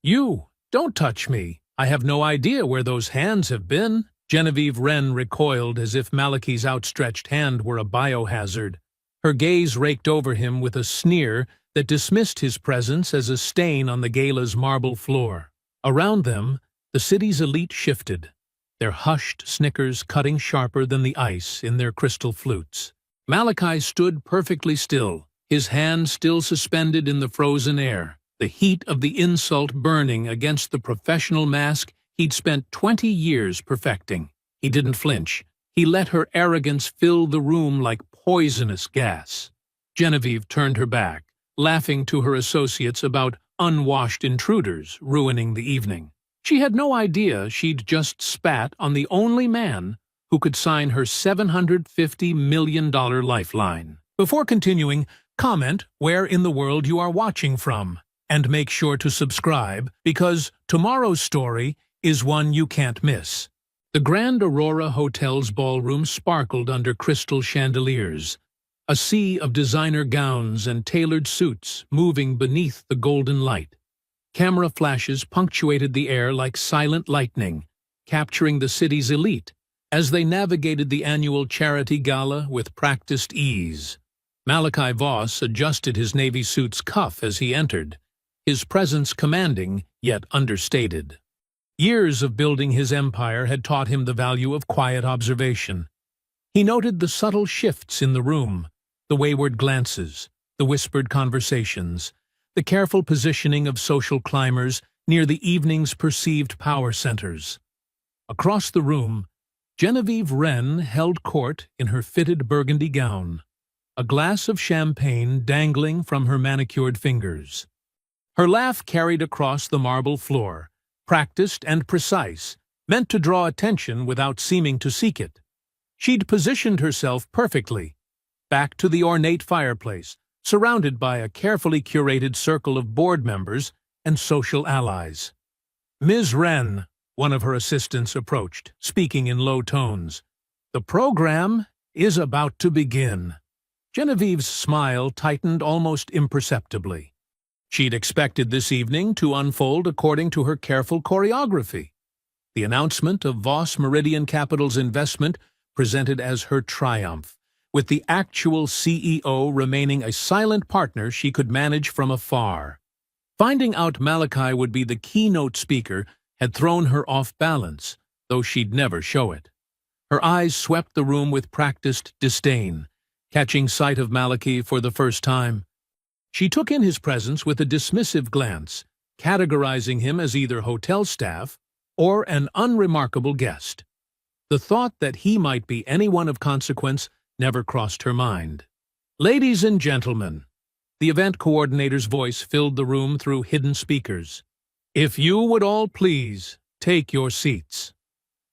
You! Don't touch me! I have no idea where those hands have been. Genevieve Wren recoiled as if Malachi's outstretched hand were a biohazard. Her gaze raked over him with a sneer that dismissed his presence as a stain on the gala's marble floor. Around them, the city's elite shifted, their hushed snickers cutting sharper than the ice in their crystal flutes. Malachi stood perfectly still, his hand still suspended in the frozen air, the heat of the insult burning against the professional mask he'd spent 20 years perfecting. He didn't flinch. He let her arrogance fill the room like poisonous gas. Genevieve turned her back, laughing to her associates about unwashed intruders ruining the evening. She had no idea she'd just spat on the only man who could sign her $750 million lifeline. Before continuing, comment where in the world you are watching from, and make sure to subscribe because tomorrow's story is one you can't miss. The Grand Aurora Hotel's ballroom sparkled under crystal chandeliers, a sea of designer gowns and tailored suits moving beneath the golden light. Camera flashes punctuated the air like silent lightning, capturing the city's elite as they navigated the annual charity gala with practiced ease. Malachi Voss adjusted his navy suit's cuff as he entered, his presence commanding yet understated. Years of building his empire had taught him the value of quiet observation. He noted the subtle shifts in the room, the wayward glances, the whispered conversations, the careful positioning of social climbers near the evening's perceived power centers. Across the room, Genevieve Wren held court in her fitted burgundy gown, a glass of champagne dangling from her manicured fingers. Her laugh carried across the marble floor, practiced and precise, meant to draw attention without seeming to seek it. She'd positioned herself perfectly, back to the ornate fireplace, surrounded by a carefully curated circle of board members and social allies. Ms. Wren, one of her assistants approached, speaking in low tones. The program is about to begin. Genevieve's smile tightened almost imperceptibly. She'd expected this evening to unfold according to her careful choreography. The announcement of Voss Meridian Capital's investment presented as her triumph, with the actual CEO remaining a silent partner she could manage from afar. Finding out Malachi would be the keynote speaker had thrown her off balance, though she'd never show it. Her eyes swept the room with practiced disdain, catching sight of Malachi for the first time. She took in his presence with a dismissive glance, categorizing him as either hotel staff or an unremarkable guest. The thought that he might be anyone of consequence never crossed her mind. Ladies and gentlemen, the event coordinator's voice filled the room through hidden speakers. If you would all please take your seats.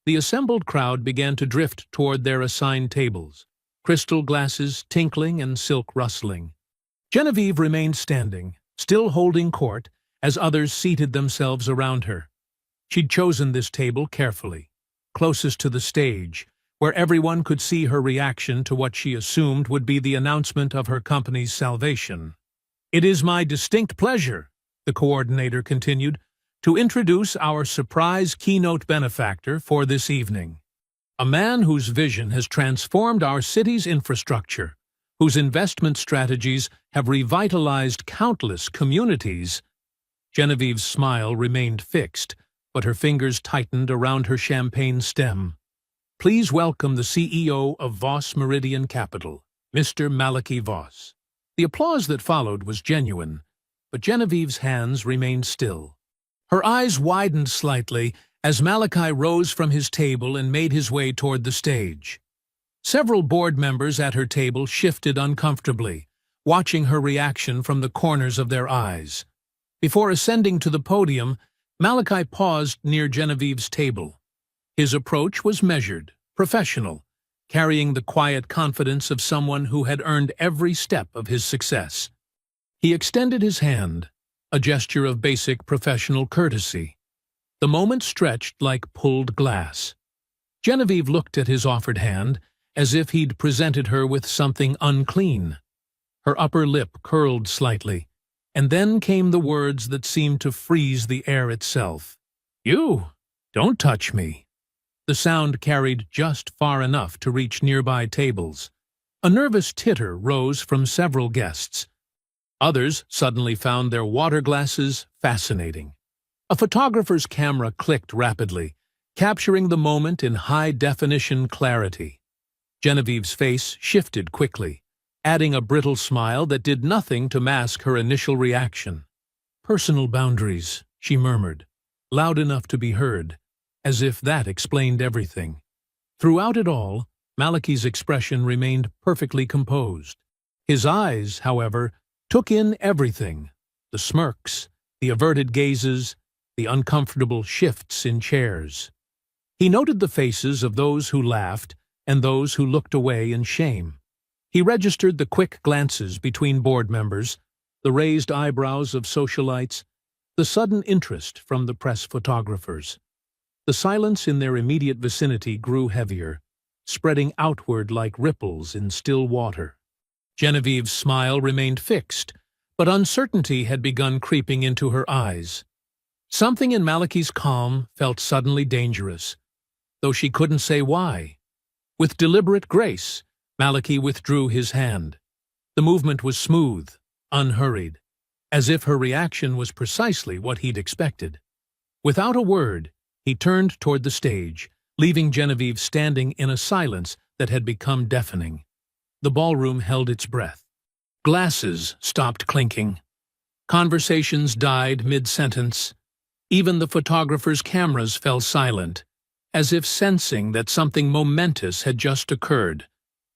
The assembled crowd began to drift toward their assigned tables, crystal glasses tinkling and silk rustling. Genevieve remained standing, still holding court, as others seated themselves around her. She'd chosen this table carefully, closest to the stage, where everyone could see her reaction to what she assumed would be the announcement of her company's salvation. It is my distinct pleasure, the coordinator continued, to introduce our surprise keynote benefactor for this evening. A man whose vision has transformed our city's infrastructure, whose investment strategies have revitalized countless communities. Genevieve's smile remained fixed, but her fingers tightened around her champagne stem. Please welcome the CEO of Voss Meridian Capital, Mr. Malachi Voss. The applause that followed was genuine, but Genevieve's hands remained still. Her eyes widened slightly as Malachi rose from his table and made his way toward the stage. Several board members at her table shifted uncomfortably, watching her reaction from the corners of their eyes. Before ascending to the podium, Malachi paused near Genevieve's table. His approach was measured, professional, carrying the quiet confidence of someone who had earned every step of his success. He extended his hand, a gesture of basic professional courtesy. The moment stretched like pulled glass. Genevieve looked at his offered hand, as if he'd presented her with something unclean. Her upper lip curled slightly, and then came the words that seemed to freeze the air itself. "You! Don't touch me!" The sound carried just far enough to reach nearby tables. A nervous titter rose from several guests. Others suddenly found their water glasses fascinating. A photographer's camera clicked rapidly, capturing the moment in high-definition clarity. Genevieve's face shifted quickly, adding a brittle smile that did nothing to mask her initial reaction. "Personal boundaries," she murmured, loud enough to be heard, as if that explained everything. Throughout it all, Malachi's expression remained perfectly composed. His eyes, however, took in everything: the smirks, the averted gazes, the uncomfortable shifts in chairs. He noted the faces of those who laughed and those who looked away in shame. He registered the quick glances between board members, the raised eyebrows of socialites, the sudden interest from the press photographers. The silence in their immediate vicinity grew heavier, spreading outward like ripples in still water. Genevieve's smile remained fixed, but uncertainty had begun creeping into her eyes. Something in Malachi's calm felt suddenly dangerous, though she couldn't say why. With deliberate grace, Malachi withdrew his hand. The movement was smooth, unhurried, as if her reaction was precisely what he'd expected. Without a word, he turned toward the stage, leaving Genevieve standing in a silence that had become deafening. The ballroom held its breath. Glasses stopped clinking. Conversations died mid-sentence. Even the photographers' cameras fell silent, as if sensing that something momentous had just occurred,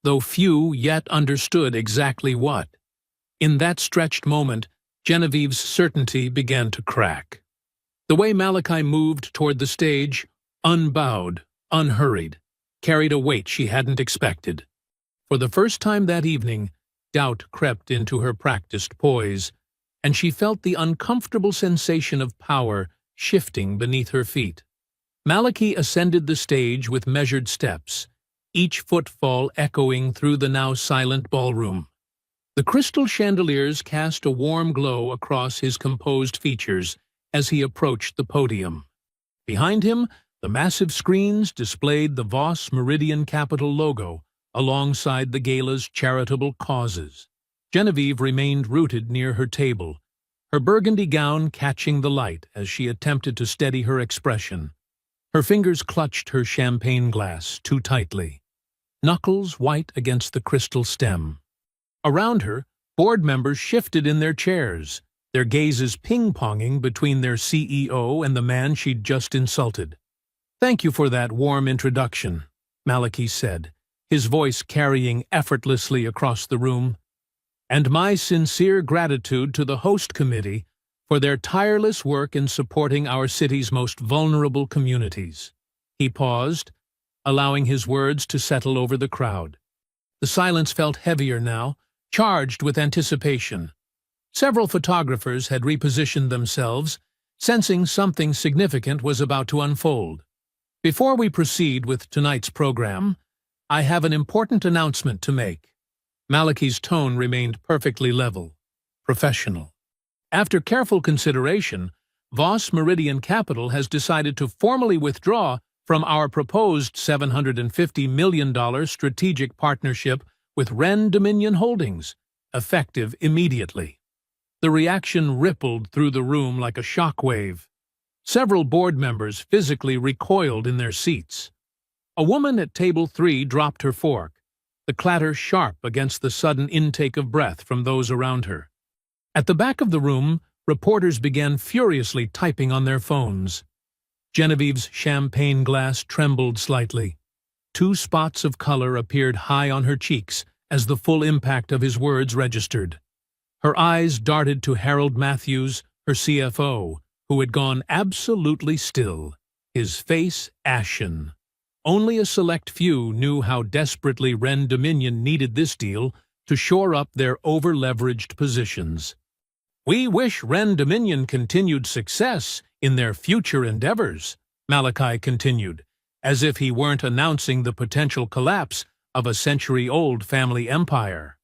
though few yet understood exactly what. In that stretched moment, Genevieve's certainty began to crack. The way Malachi moved toward the stage, unbowed, unhurried, carried a weight she hadn't expected. For the first time that evening, doubt crept into her practiced poise, and she felt the uncomfortable sensation of power shifting beneath her feet. Malachi ascended the stage with measured steps, each footfall echoing through the now silent ballroom. The crystal chandeliers cast a warm glow across his composed features as he approached the podium. Behind him, the massive screens displayed the Voss Meridian Capital logo alongside the gala's charitable causes. Genevieve remained rooted near her table, her burgundy gown catching the light as she attempted to steady her expression. Her fingers clutched her champagne glass too tightly, knuckles white against the crystal stem. Around her, board members shifted in their chairs, their gazes ping-ponging between their CEO and the man she'd just insulted. "Thank you for that warm introduction," Malachi said, his voice carrying effortlessly across the room. "And my sincere gratitude to the host committee for their tireless work in supporting our city's most vulnerable communities." He paused, allowing his words to settle over the crowd. The silence felt heavier now, charged with anticipation. Several photographers had repositioned themselves, sensing something significant was about to unfold. "Before we proceed with tonight's program, I have an important announcement to make." Malachi's tone remained perfectly level, professional. "After careful consideration, Voss Meridian Capital has decided to formally withdraw from our proposed $750 million strategic partnership with Ren Dominion Holdings, effective immediately." The reaction rippled through the room like a shockwave. Several board members physically recoiled in their seats. A woman at table 3 dropped her fork, the clatter sharp against the sudden intake of breath from those around her. At the back of the room, reporters began furiously typing on their phones. Genevieve's champagne glass trembled slightly. 2 spots of color appeared high on her cheeks as the full impact of his words registered. Her eyes darted to Harold Matthews, her CFO, who had gone absolutely still, his face ashen. Only a select few knew how desperately Ren Dominion needed this deal to shore up their over-leveraged positions. "We wish Ren Dominion continued success in their future endeavors," Malachi continued, as if he weren't announcing the potential collapse of a century-old family empire.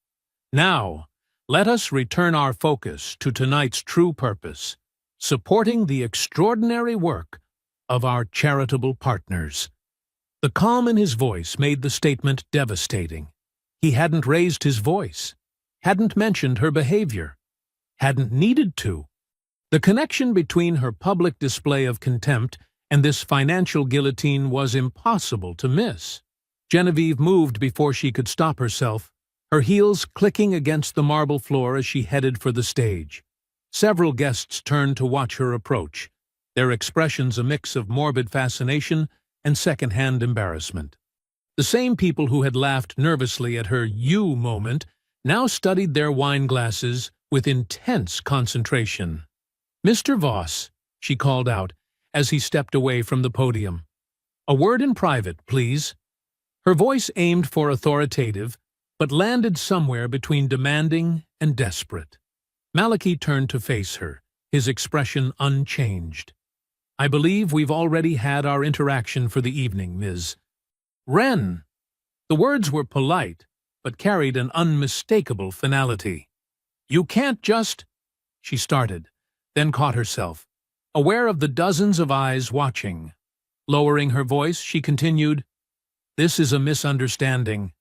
"Now, Let us return our focus to tonight's true purpose, supporting the extraordinary work of our charitable partners. The calm in his voice made the statement devastating. He hadn't raised his voice, hadn't mentioned her behavior, hadn't needed to. The connection between her public display of contempt and this financial guillotine was impossible to miss. Genevieve moved before she could stop herself, her heels clicking against the marble floor as she headed for the stage. Several guests turned to watch her approach, their expressions a mix of morbid fascination and second-hand embarrassment. The same people who had laughed nervously at her "you" moment now studied their wine glasses with intense concentration. "Mr. Voss," she called out as he stepped away from the podium. "A word in private, please." Her voice aimed for authoritative, but landed somewhere between demanding and desperate. Malachi turned to face her, his expression unchanged. "I believe we've already had our interaction for the evening, Ms. Wren." The words were polite, but carried an unmistakable finality. "You can't just—" she started, then caught herself, aware of the dozens of eyes watching. Lowering her voice, she continued, "This is a misunderstanding.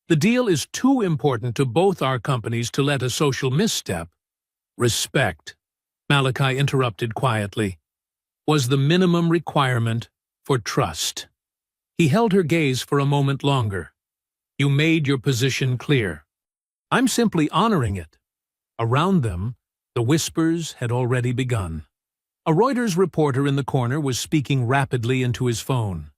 The deal is too important to both our companies to let a social misstep." "Respect," Malachi interrupted quietly, "was the minimum requirement for trust." He held her gaze for a moment longer. "You made your position clear. I'm simply honoring it." Around them, the whispers had already begun. A Reuters reporter in the corner was speaking rapidly into his phone.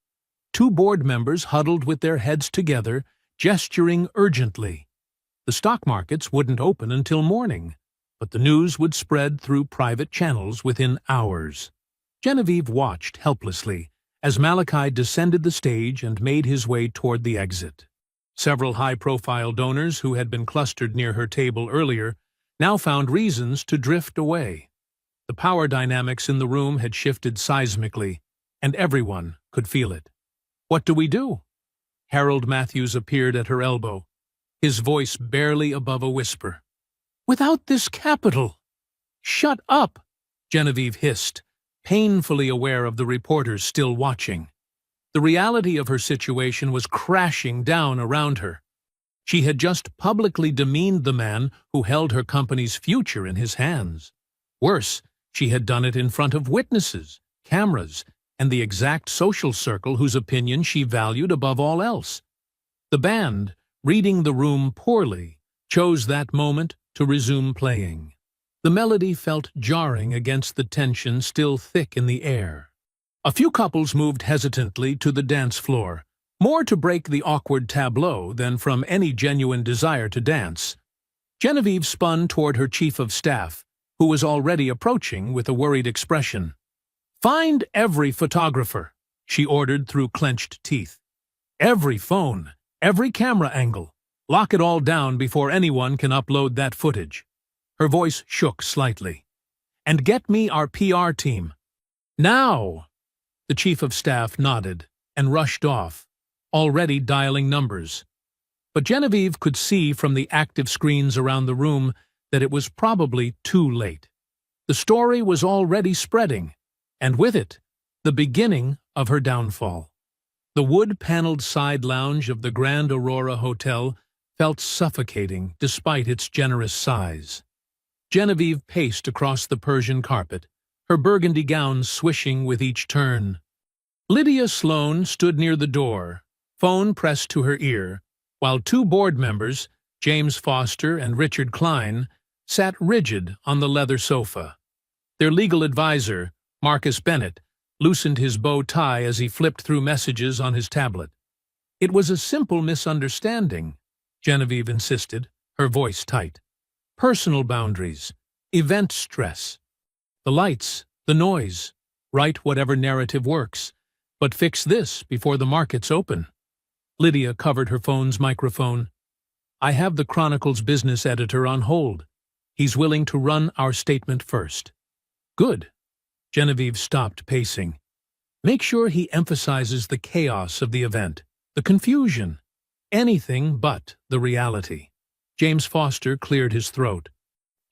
Two board members huddled with their heads together, gesturing urgently. The stock markets wouldn't open until morning, but the news would spread through private channels within hours. Genevieve watched helplessly as Malachi descended the stage and made his way toward the exit. Several high-profile donors who had been clustered near her table earlier now found reasons to drift away. The power dynamics in the room had shifted seismically, and everyone could feel it. "What do we do?" Harold Matthews appeared at her elbow, his voice barely above a whisper. "Without this capital—" "Shut up!" Genevieve hissed, painfully aware of the reporters still watching. The reality of her situation was crashing down around her. She had just publicly demeaned the man who held her company's future in his hands. Worse, she had done it in front of witnesses, cameras, and the exact social circle whose opinion she valued above all else. The band, reading the room poorly, chose that moment to resume playing. The melody felt jarring against the tension still thick in the air. A few couples moved hesitantly to the dance floor, more to break the awkward tableau than from any genuine desire to dance. Genevieve spun toward her chief of staff, who was already approaching with a worried expression. "Find every photographer," she ordered through clenched teeth. "Every phone, every camera angle. Lock it all down before anyone can upload that footage." Her voice shook slightly. "And get me our PR team. Now!" The chief of staff nodded and rushed off, already dialing numbers. But Genevieve could see from the active screens around the room that it was probably too late. The story was already spreading, and with it, the beginning of her downfall. The wood-paneled side lounge of the Grand Aurora Hotel felt suffocating despite its generous size. Genevieve paced across the Persian carpet, her burgundy gown swishing with each turn. Lydia Sloane stood near the door, phone pressed to her ear, while two board members, James Foster and Richard Klein, sat rigid on the leather sofa. Their legal advisor, Marcus Bennett, loosened his bow tie as he flipped through messages on his tablet. "It was a simple misunderstanding," Genevieve insisted, her voice tight. "Personal boundaries, event stress. The lights, the noise, write whatever narrative works, but fix this before the markets open." Lydia covered her phone's microphone. "I have the Chronicle's business editor on hold. He's willing to run our statement first." "Good." Genevieve stopped pacing. "Make sure he emphasizes the chaos of the event, the confusion, anything but the reality." James Foster cleared his throat.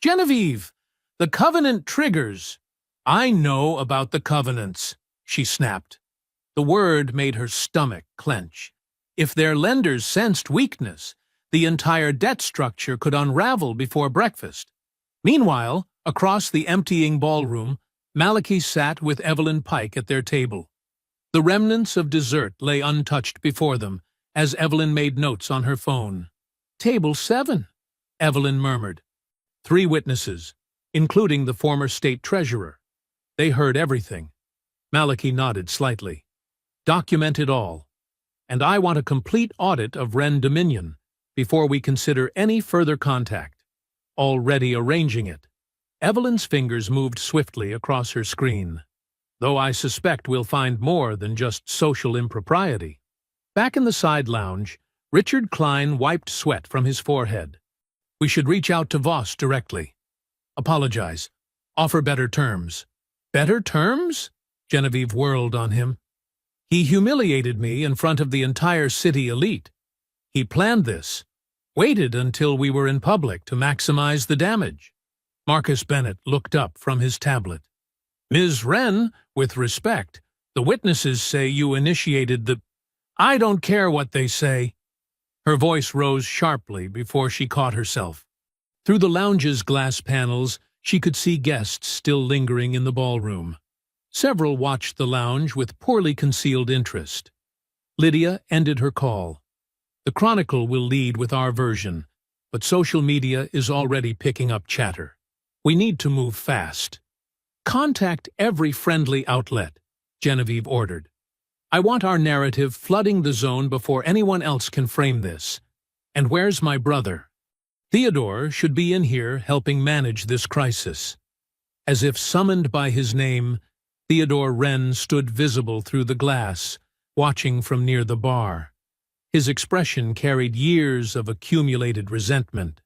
Genevieve, the covenant triggers. I know about the covenants, she snapped. The word made her stomach clench. If their lenders sensed weakness, the entire debt structure could unravel before breakfast. Meanwhile, across the emptying ballroom, Malachi sat with Evelyn Pike at their table. The remnants of dessert lay untouched before them, as Evelyn made notes on her phone. Table 7, Evelyn murmured. 3 witnesses, including the former state treasurer. They heard everything. Malachi nodded slightly. Document it all. And I want a complete audit of Wren Dominion before we consider any further contact. Already arranging it. Evelyn's fingers moved swiftly across her screen. Though I suspect we'll find more than just social impropriety. Back in the side lounge, Richard Klein wiped sweat from his forehead. We should reach out to Voss directly. Apologize. Offer better terms. Better terms? Genevieve whirled on him. He humiliated me in front of the entire city elite. He planned this. Waited until we were in public to maximize the damage. Marcus Bennett looked up from his tablet. Ms. Wren, with respect, the witnesses say you initiated the— I don't care what they say. Her voice rose sharply before she caught herself. Through the lounge's glass panels, she could see guests still lingering in the ballroom. Several watched the lounge with poorly concealed interest. Lydia ended her call. The Chronicle will lead with our version, but social media is already picking up chatter. We need to move fast. Contact every friendly outlet, Genevieve ordered. I want our narrative flooding the zone before anyone else can frame this. And where's my brother? Theodore should be in here helping manage this crisis. As if summoned by his name, Theodore Wren stood visible through the glass, watching from near the bar. His expression carried years of accumulated resentment.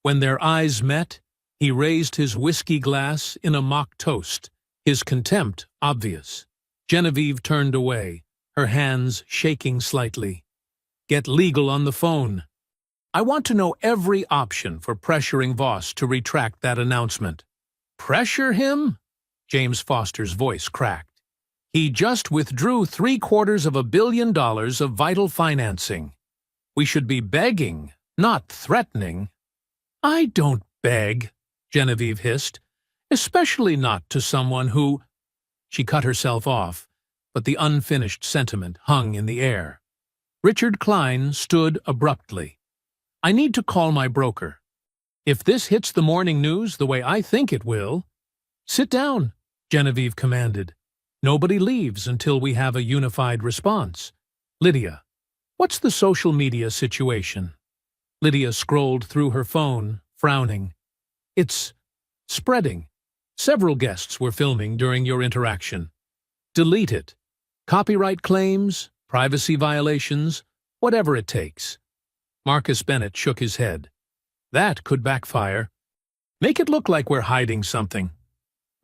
When their eyes met, he raised his whiskey glass in a mock toast, his contempt obvious. Genevieve turned away, her hands shaking slightly. Get legal on the phone. I want to know every option for pressuring Voss to retract that announcement. Pressure him? James Foster's voice cracked. He just withdrew $750 million of vital financing. We should be begging, not threatening. I don't beg, Genevieve hissed, especially not to someone who— She cut herself off, but the unfinished sentiment hung in the air. Richard Klein stood abruptly. I need to call my broker. If this hits the morning news the way I think it will— Sit down, Genevieve commanded. Nobody leaves until we have a unified response. Lydia, what's the social media situation? Lydia scrolled through her phone, frowning. It's spreading. Several guests were filming during your interaction. Delete it. Copyright claims, privacy violations, whatever it takes. Marcus Bennett shook his head. That could backfire. Make it look like we're hiding something.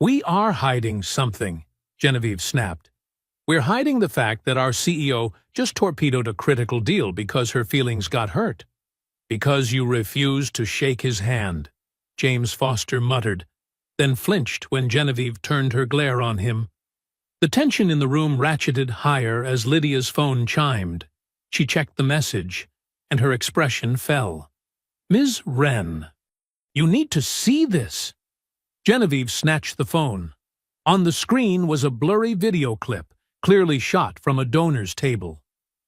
We are hiding something, Genevieve snapped. We're hiding the fact that our CEO just torpedoed a critical deal because her feelings got hurt. Because you refused to shake his hand, James Foster muttered, then flinched when Genevieve turned her glare on him. The tension in the room ratcheted higher as Lydia's phone chimed. She checked the message, and her expression fell. Ms. Wren, you need to see this. Genevieve snatched the phone. On the screen was a blurry video clip, clearly shot from a donor's table.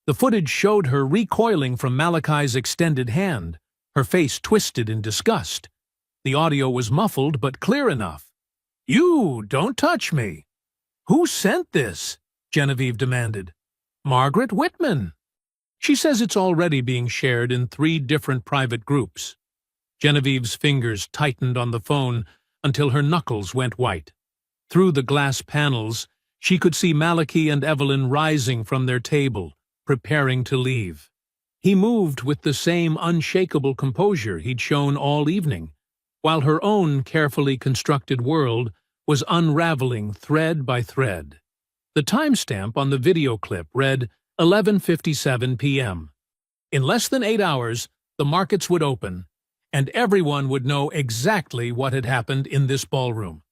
The footage showed her recoiling from Malachi's extended hand, her face twisted in disgust. The audio was muffled but clear enough. You don't touch me. Who sent this? Genevieve demanded. Margaret Whitman. She says it's already being shared in 3 different private groups. Genevieve's fingers tightened on the phone until her knuckles went white. Through the glass panels, she could see Malachi and Evelyn rising from their table, preparing to leave. He moved with the same unshakable composure he'd shown all evening, while her own carefully constructed world was unraveling thread by thread. The timestamp on the video clip read 11:57 p.m. In less than 8 hours, the markets would open, and everyone would know exactly what had happened in this ballroom.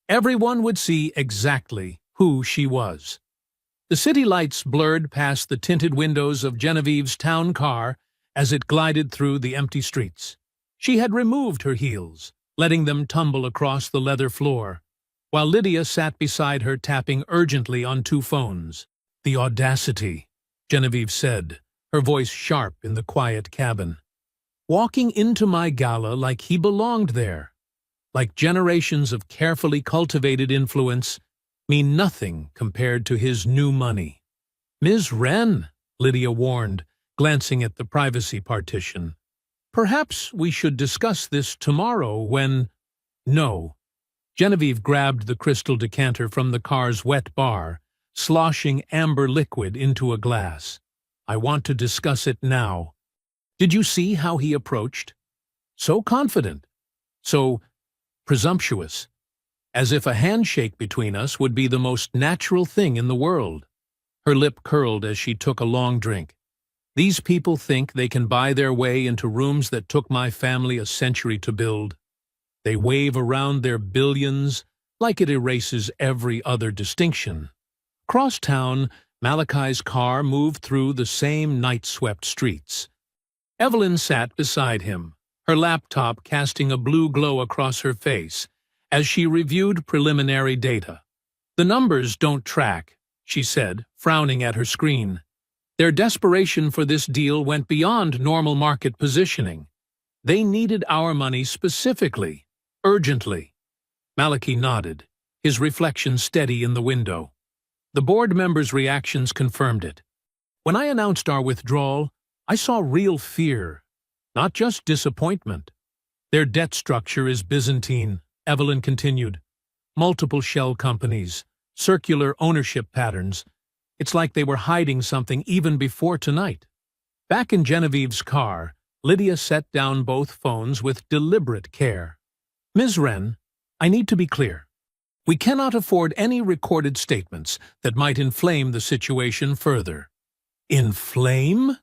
Everyone would see exactly who she was. The city lights blurred past the tinted windows of Genevieve's town car as it glided through the empty streets. She had removed her heels, letting them tumble across the leather floor, while Lydia sat beside her tapping urgently on 2 phones. "The audacity," Genevieve said, her voice sharp in the quiet cabin. "Walking into my gala like he belonged there, like generations of carefully cultivated influence, mean nothing compared to his new money." "Ms. Wren," Lydia warned, glancing at the privacy partition. "Perhaps we should discuss this tomorrow when—" "No." Genevieve grabbed the crystal decanter from the car's wet bar, sloshing amber liquid into a glass. "I want to discuss it now. Did you see how he approached? So confident, so presumptuous, as if a handshake between us would be the most natural thing in the world." Her lip curled as she took a long drink. "These people think they can buy their way into rooms that took my family a century to build. They wave around their billions like it erases every other distinction." Across town, Malachi's car moved through the same night-swept streets. Evelyn sat beside him, her laptop casting a blue glow across her face as she reviewed preliminary data. "The numbers don't track," she said, frowning at her screen. "Their desperation for this deal went beyond normal market positioning. They needed our money specifically, urgently." Malachi nodded, his reflection steady in the window. The board members' reactions confirmed it. "When I announced our withdrawal, I saw real fear, not just disappointment. Their debt structure is Byzantine," Evelyn continued. "Multiple shell companies, circular ownership patterns. It's like they were hiding something even before tonight." Back in Genevieve's car, Lydia set down both phones with deliberate care. "Ms. Wren, I need to be clear. We cannot afford any recorded statements that might inflame the situation further." "Inflame?"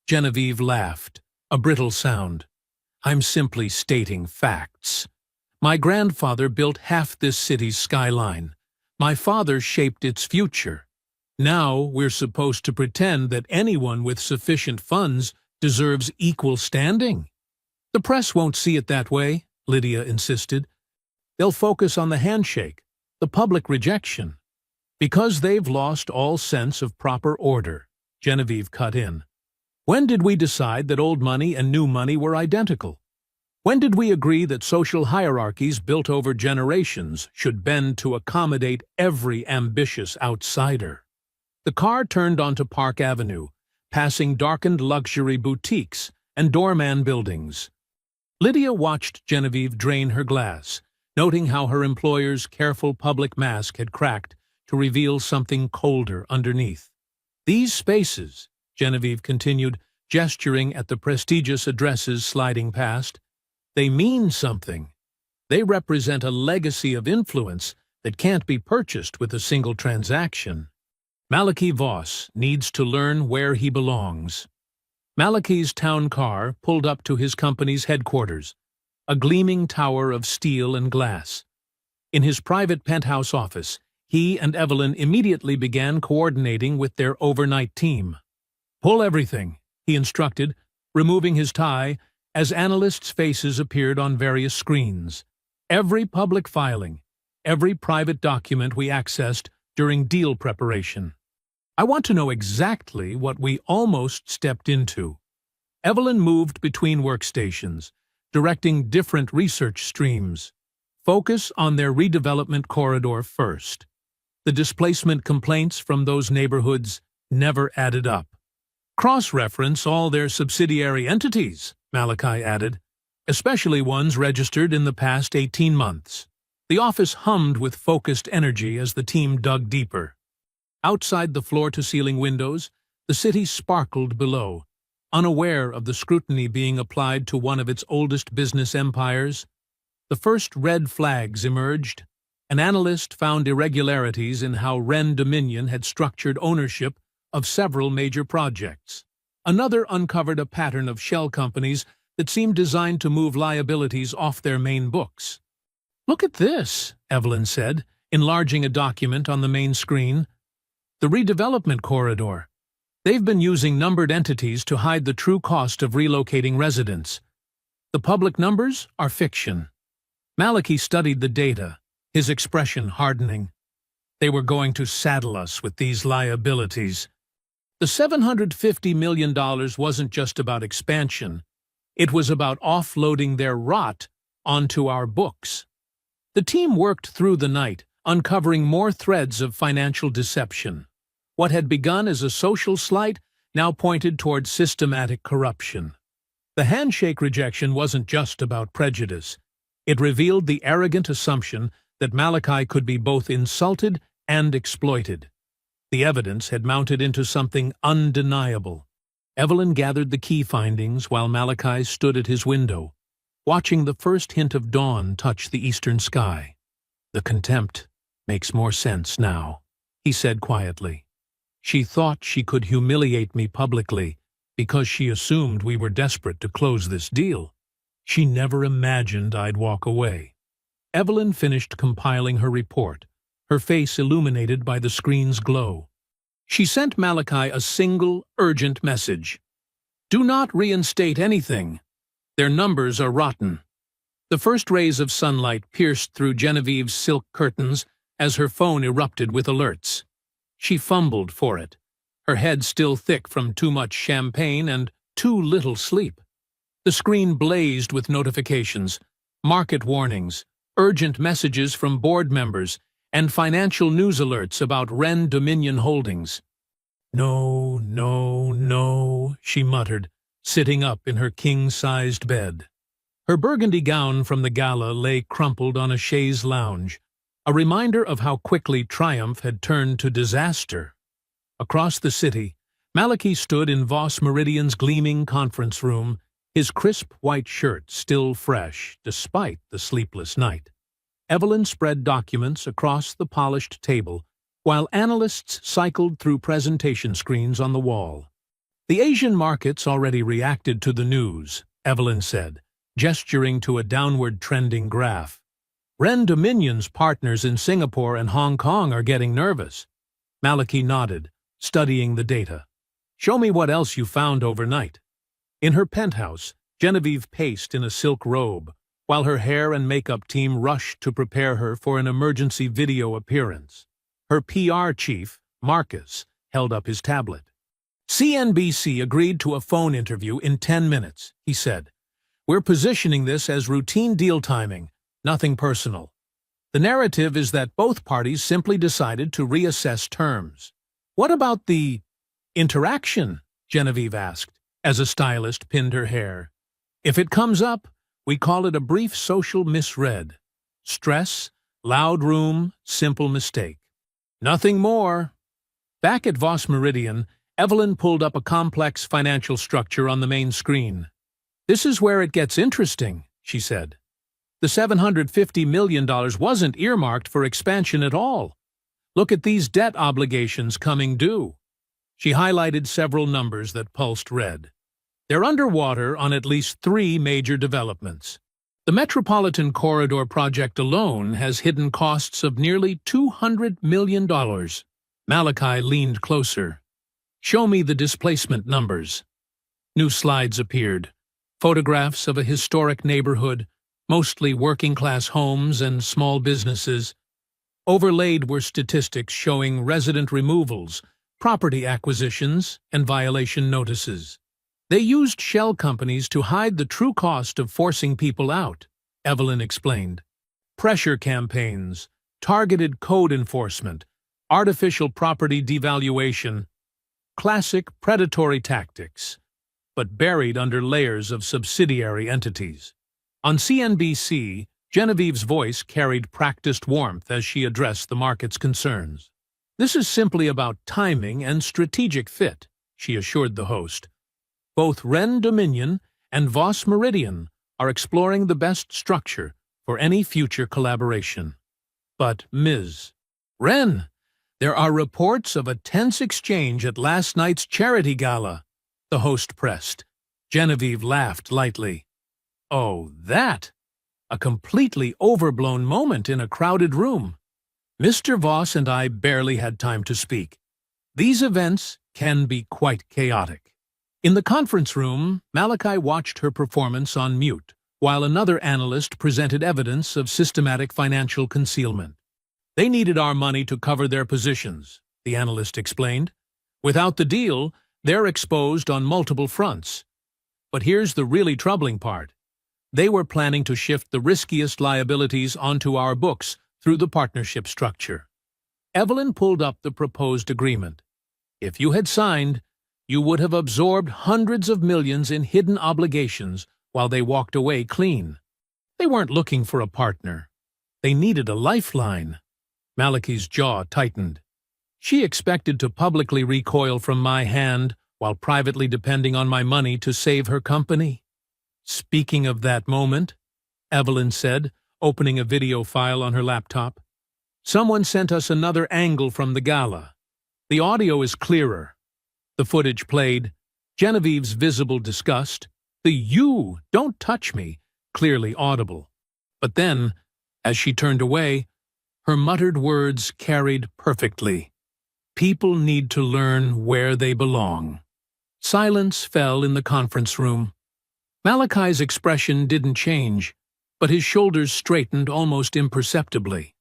Genevieve laughed, a brittle sound. "I'm simply stating facts. My grandfather built half this city's skyline. My father shaped its future. Now we're supposed to pretend that anyone with sufficient funds deserves equal standing?" "The press won't see it that way," Lydia insisted. "They'll focus on the handshake, the public rejection." "Because they've lost all sense of proper order," Genevieve cut in. "When did we decide that old money and new money were identical? When did we agree that social hierarchies built over generations should bend to accommodate every ambitious outsider?" The car turned onto Park Avenue, passing darkened luxury boutiques and doorman buildings. Lydia watched Genevieve drain her glass, noting how her employer's careful public mask had cracked to reveal something colder underneath. "These spaces," Genevieve continued, gesturing at the prestigious addresses sliding past, "they mean something. They represent a legacy of influence that can't be purchased with a single transaction. Malachi Voss needs to learn where he belongs." Malachi's town car pulled up to his company's headquarters, a gleaming tower of steel and glass. In his private penthouse office, he and Evelyn immediately began coordinating with their overnight team. "Pull everything," he instructed, removing his tie as analysts' faces appeared on various screens. "Every public filing, every private document we accessed during deal preparation. I want to know exactly what we almost stepped into." Evelyn moved between workstations, directing different research streams. "Focus on their redevelopment corridor first. The displacement complaints from those neighborhoods never added up. Cross-reference all their subsidiary entities," Malachi added, "especially ones registered in the past 18 months. The office hummed with focused energy as the team dug deeper. Outside the floor-to-ceiling windows, the city sparkled below, unaware of the scrutiny being applied to one of its oldest business empires. The first red flags emerged. An analyst found irregularities in how Wren Dominion had structured ownership of several major projects. Another uncovered a pattern of shell companies that seemed designed to move liabilities off their main books. "Look at this," Evelyn said, enlarging a document on the main screen. "The redevelopment corridor. They've been using numbered entities to hide the true cost of relocating residents. The public numbers are fiction." Malachi studied the data, his expression hardening. They were going to saddle us with these liabilities. The $750 million wasn't just about expansion. It was about offloading their rot onto our books. The team worked through the night, uncovering more threads of financial deception. What had begun as a social slight now pointed toward systematic corruption. The handshake rejection wasn't just about prejudice. It revealed the arrogant assumption that Malachi could be both insulted and exploited. The evidence had mounted into something undeniable. Evelyn gathered the key findings while Malachi stood at his window, watching the first hint of dawn touch the eastern sky. "The contempt makes more sense now," he said quietly. "She thought she could humiliate me publicly because she assumed we were desperate to close this deal. She never imagined I'd walk away." Evelyn finished compiling her report, her face illuminated by the screen's glow. She sent Malachi a single, urgent message. "Do not reinstate anything. Their numbers are rotten." The first rays of sunlight pierced through Genevieve's silk curtains as her phone erupted with alerts. She fumbled for it, her head still thick from too much champagne and too little sleep. The screen blazed with notifications, market warnings, urgent messages from board members, and financial news alerts about Ren Dominion holdings. "No, no, no," she muttered, sitting up in her king-sized bed. Her burgundy gown from the gala lay crumpled on a chaise lounge, a reminder of how quickly triumph had turned to disaster. Across the city, Malachi stood in Voss Meridian's gleaming conference room, his crisp white shirt still fresh despite the sleepless night. Evelyn spread documents across the polished table, while analysts cycled through presentation screens on the wall. "The Asian markets already reacted to the news," Evelyn said, gesturing to a downward trending graph. "Ren Dominion's partners in Singapore and Hong Kong are getting nervous." Malachi nodded, studying the data. "Show me what else you found overnight." In her penthouse, Genevieve paced in a silk robe, while her hair and makeup team rushed to prepare her for an emergency video appearance. Her PR chief, Marcus, held up his tablet. "CNBC agreed to a phone interview in 10 minutes, he said. "We're positioning this as routine deal timing, nothing personal. The narrative is that both parties simply decided to reassess terms." "What about the interaction?" Genevieve asked, as a stylist pinned her hair. "If it comes up, we call it a brief social misread. Stress, loud room, simple mistake. Nothing more." Back at Voss Meridian, Evelyn pulled up a complex financial structure on the main screen. "This is where it gets interesting," she said. "The $750 million wasn't earmarked for expansion at all. Look at these debt obligations coming due." She highlighted several numbers that pulsed red. They're underwater on at least 3 major developments. The Metropolitan Corridor project alone has hidden costs of nearly $200 million. Malachi leaned closer. "Show me the displacement numbers." New slides appeared. Photographs of a historic neighborhood, mostly working-class homes and small businesses. Overlaid were statistics showing resident removals, property acquisitions, and violation notices. They used shell companies to hide the true cost of forcing people out, Evelyn explained. Pressure campaigns, targeted code enforcement, artificial property devaluation. Classic predatory tactics, but buried under layers of subsidiary entities. On CNBC, Genevieve's voice carried practiced warmth as she addressed the market's concerns. "This is simply about timing and strategic fit," she assured the host. "Both Ren Dominion and Voss Meridian are exploring the best structure for any future collaboration. But, Ms. Ren, there are reports of a tense exchange at last night's charity gala," the host pressed. Genevieve laughed lightly. Oh, that! A completely overblown moment in a crowded room. Mr. Voss and I barely had time to speak. These events can be quite chaotic. In the conference room, Malachi watched her performance on mute, while another analyst presented evidence of systematic financial concealment. They needed our money to cover their positions, the analyst explained. Without the deal, they're exposed on multiple fronts. But here's the really troubling part. They were planning to shift the riskiest liabilities onto our books through the partnership structure. Evelyn pulled up the proposed agreement. If you had signed, you would have absorbed hundreds of millions in hidden obligations while they walked away clean. They weren't looking for a partner. They needed a lifeline. Malachi's jaw tightened. She expected to publicly recoil from my hand while privately depending on my money to save her company. Speaking of that moment, Evelyn said, opening a video file on her laptop, someone sent us another angle from the gala. The audio is clearer. The footage played, Genevieve's visible disgust, the "you, don't touch me," clearly audible. But then, as she turned away, her muttered words carried perfectly. People need to learn where they belong. Silence fell in the conference room. Malachi's expression didn't change, but his shoulders straightened almost imperceptibly.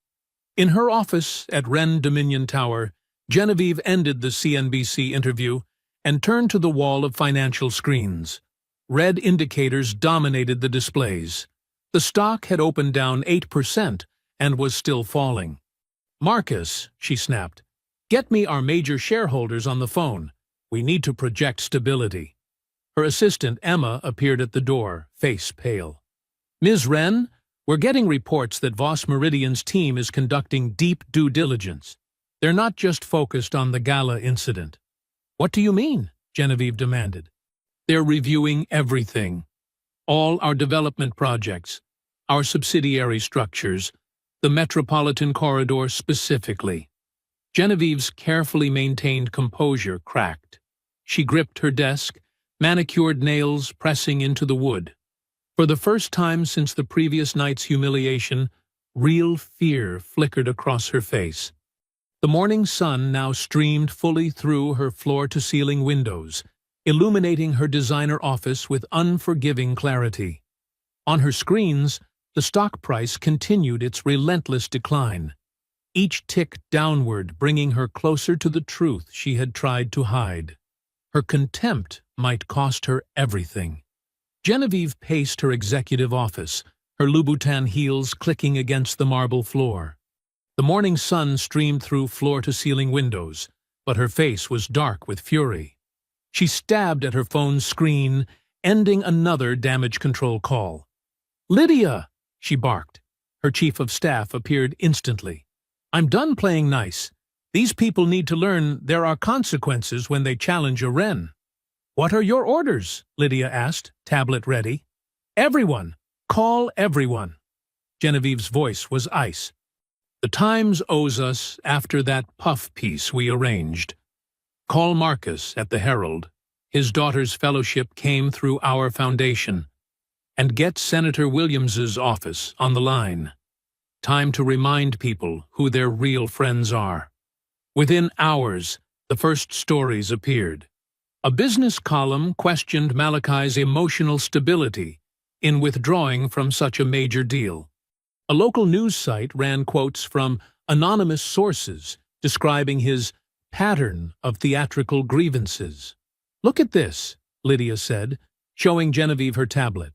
In her office at Wren Dominion Tower, Genevieve ended the CNBC interview and turned to the wall of financial screens. Red indicators dominated the displays. The stock had opened down 8% and was still falling. "Marcus," she snapped, "get me our major shareholders on the phone. We need to project stability." Her assistant, Emma, appeared at the door, face pale. "Ms. Wren, we're getting reports that Voss Meridian's team is conducting deep due diligence. They're not just focused on the gala incident." "What do you mean?" Genevieve demanded. "They're reviewing everything. All our development projects, our subsidiary structures, the Metropolitan Corridor specifically." Genevieve's carefully maintained composure cracked. She gripped her desk, manicured nails pressing into the wood. For the first time since the previous night's humiliation, real fear flickered across her face. The morning sun now streamed fully through her floor-to-ceiling windows, illuminating her designer office with unforgiving clarity. On her screens, the stock price continued its relentless decline, each tick downward bringing her closer to the truth she had tried to hide. Her contempt might cost her everything. Genevieve paced her executive office, her Louboutin heels clicking against the marble floor. The morning sun streamed through floor-to-ceiling windows, but her face was dark with fury. She stabbed at her phone's screen, ending another damage control call. "Lydia!" she barked. Her chief of staff appeared instantly. "I'm done playing nice. These people need to learn there are consequences when they challenge a Wren." "What are your orders?" Lydia asked, tablet ready. "Everyone! Call everyone!" Genevieve's voice was ice. "The Times owes us after that puff piece we arranged. Call Marcus at the Herald. His daughter's fellowship came through our foundation. And get Senator Williams's office on the line. Time to remind people who their real friends are." Within hours, the first stories appeared. A business column questioned Malachi's emotional stability in withdrawing from such a major deal. A local news site ran quotes from anonymous sources describing his pattern of theatrical grievances. "Look at this," Lydia said, showing Genevieve her tablet.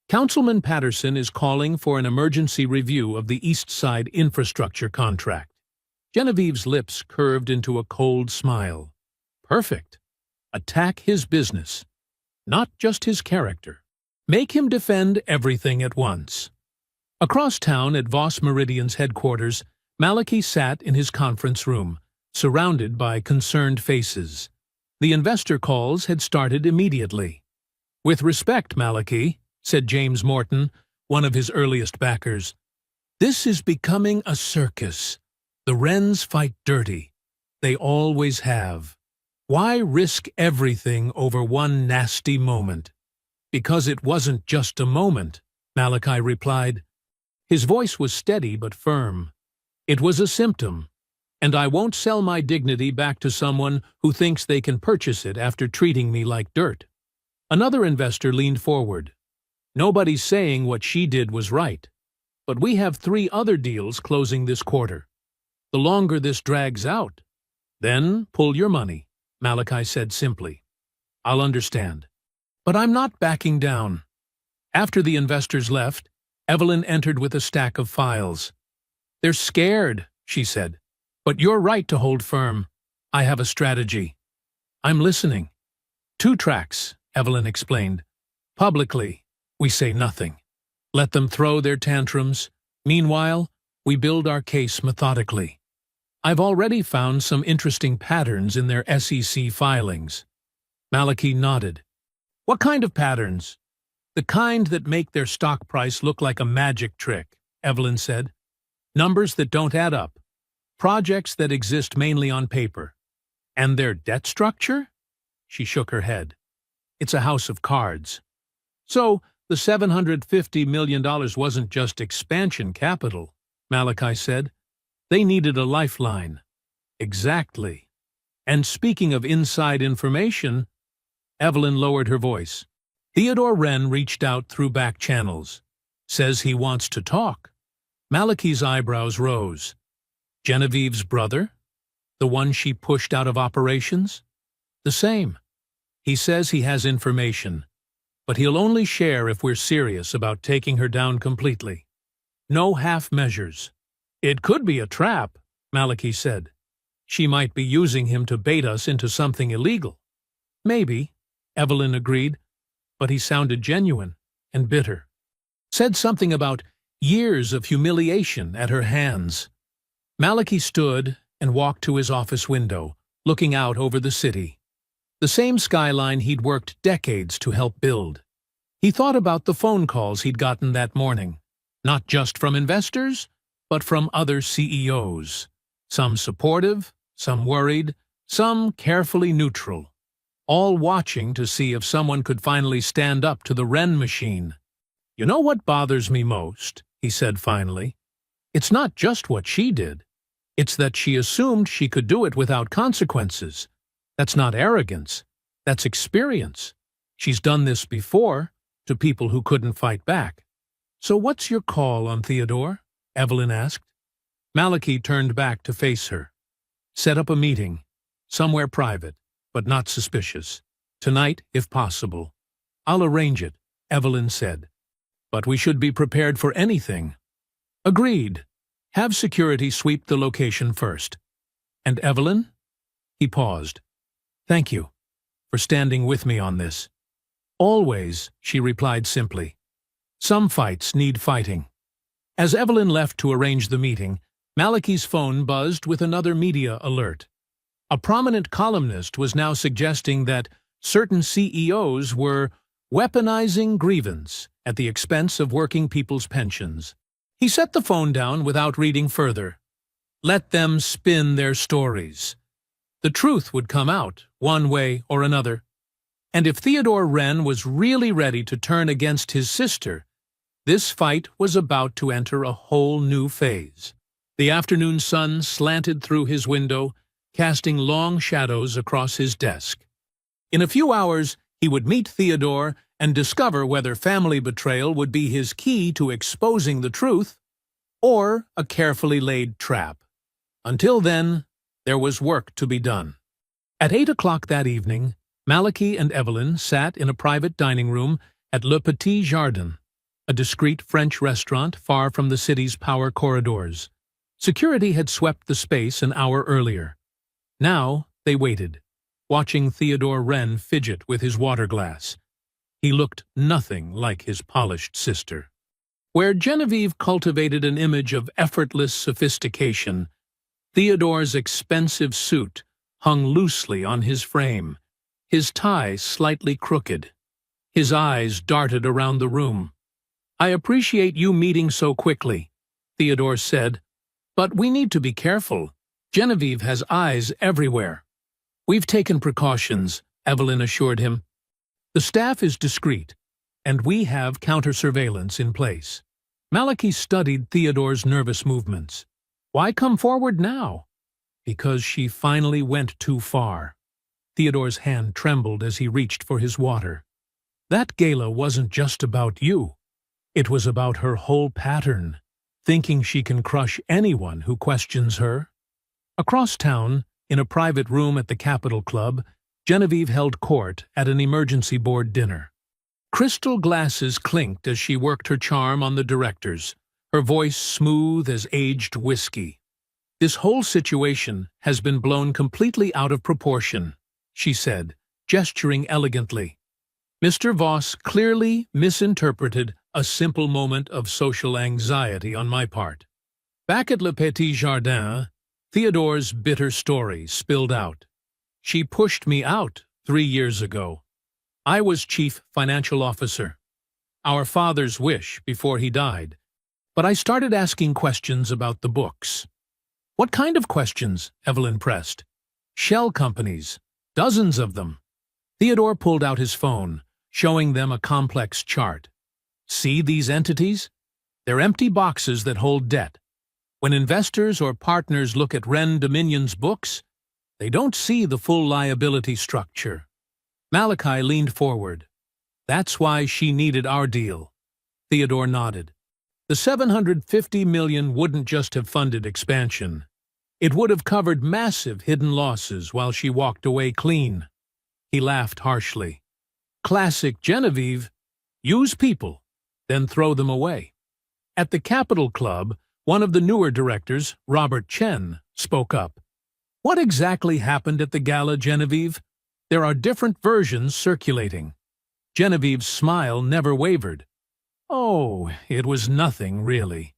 "Councilman Patterson is calling for an emergency review of the East Side infrastructure contract." Genevieve's lips curved into a cold smile. Perfect. Attack his business, not just his character. Make him defend everything at once. Across town at Voss Meridian's headquarters, Malachi sat in his conference room, surrounded by concerned faces. The investor calls had started immediately. "With respect, Malachi," said James Morton, one of his earliest backers, "this is becoming a circus. The Wrens fight dirty. They always have. Why risk everything over one nasty moment?" Because it wasn't just a moment, Malachi replied. His voice was steady but firm. It was a symptom, and I won't sell my dignity back to someone who thinks they can purchase it after treating me like dirt. Another investor leaned forward. Nobody's saying what she did was right, but we have 3 other deals closing this quarter. The longer this drags out, then pull your money, Malachi said simply. I'll understand. But I'm not backing down. After the investors left, Evelyn entered with a stack of files. They're scared, she said. But you're right to hold firm. I have a strategy. I'm listening. 2 tracks, Evelyn explained. Publicly, we say nothing. Let them throw their tantrums. Meanwhile, we build our case methodically. I've already found some interesting patterns in their SEC filings. Malachi nodded. What kind of patterns? The kind that make their stock price look like a magic trick, Evelyn said. Numbers that don't add up. Projects that exist mainly on paper. And their debt structure? She shook her head. It's a house of cards. So, the $750 million wasn't just expansion capital, Malachi said. They needed a lifeline. Exactly. And speaking of inside information, Evelyn lowered her voice. Theodore Wren reached out through back channels. Says he wants to talk. Malachi's eyebrows rose. Genevieve's brother? The one she pushed out of operations? The same. He says he has information, but he'll only share if we're serious about taking her down completely. No half measures. It could be a trap, Malachi said. She might be using him to bait us into something illegal. Maybe, Evelyn agreed, but he sounded genuine and bitter. Said something about years of humiliation at her hands. Malachi stood and walked to his office window, looking out over the city. The same skyline he'd worked decades to help build. He thought about the phone calls he'd gotten that morning, not just from investors, but from other CEOs. Some supportive, some worried, some carefully neutral. All watching to see if someone could finally stand up to the Wren machine. You know what bothers me most, he said finally. It's not just what she did. It's that she assumed she could do it without consequences. That's not arrogance. That's experience. She's done this before, to people who couldn't fight back. So what's your call on Theodore? Evelyn asked. Malachi turned back to face her. Set up a meeting. Somewhere private, but not suspicious. Tonight, if possible. I'll arrange it, Evelyn said. But we should be prepared for anything. Agreed. Have security sweep the location first. And Evelyn? He paused. Thank you for standing with me on this. Always, she replied simply. Some fights need fighting. As Evelyn left to arrange the meeting, Malachi's phone buzzed with another media alert. A prominent columnist was now suggesting that certain CEOs were weaponizing grievance at the expense of working people's pensions. He set the phone down without reading further. Let them spin their stories. The truth would come out, one way or another. And if Theodore Wren was really ready to turn against his sister, this fight was about to enter a whole new phase. The afternoon sun slanted through his window, casting long shadows across his desk. In a few hours, he would meet Theodore and discover whether family betrayal would be his key to exposing the truth or a carefully laid trap. Until then, there was work to be done. At 8 o'clock that evening, Malachi and Evelyn sat in a private dining room at Le Petit Jardin, a discreet French restaurant far from the city's power corridors. Security had swept the space an hour earlier. Now they waited, watching Theodore Wren fidget with his water glass. He looked nothing like his polished sister. Where Genevieve cultivated an image of effortless sophistication, Theodore's expensive suit hung loosely on his frame, his tie slightly crooked. His eyes darted around the room. I appreciate you meeting so quickly, Theodore said, but we need to be careful. Genevieve has eyes everywhere. We've taken precautions, Evelyn assured him. The staff is discreet, and we have counter-surveillance in place. Malachi studied Theodore's nervous movements. Why come forward now? Because she finally went too far. Theodore's hand trembled as he reached for his water. That gala wasn't just about you. It was about her whole pattern, thinking she can crush anyone who questions her. Across town, in a private room at the Capitol Club, Genevieve held court at an emergency board dinner. Crystal glasses clinked as she worked her charm on the directors, her voice smooth as aged whiskey. "This whole situation has been blown completely out of proportion," she said, gesturing elegantly. Mr. Voss clearly misinterpreted a simple moment of social anxiety on my part. Back at Le Petit Jardin, Theodore's bitter story spilled out. "She pushed me out 3 years ago. I was chief financial officer. Our father's wish before he died. But I started asking questions about the books." "What kind of questions?" Evelyn pressed. "Shell companies. Dozens of them." Theodore pulled out his phone, showing them a complex chart. "See these entities? They're empty boxes that hold debt. When investors or partners look at Wren Dominion's books, they don't see the full liability structure." Malachi leaned forward. "That's why she needed our deal." Theodore nodded. "The $750 million wouldn't just have funded expansion. It would have covered massive hidden losses while she walked away clean." He laughed harshly. "Classic Genevieve. Use people, then throw them away." At the Capitol Club, one of the newer directors, Robert Chen, spoke up. "What exactly happened at the gala, Genevieve? There are different versions circulating." Genevieve's smile never wavered. "Oh, it was nothing, really.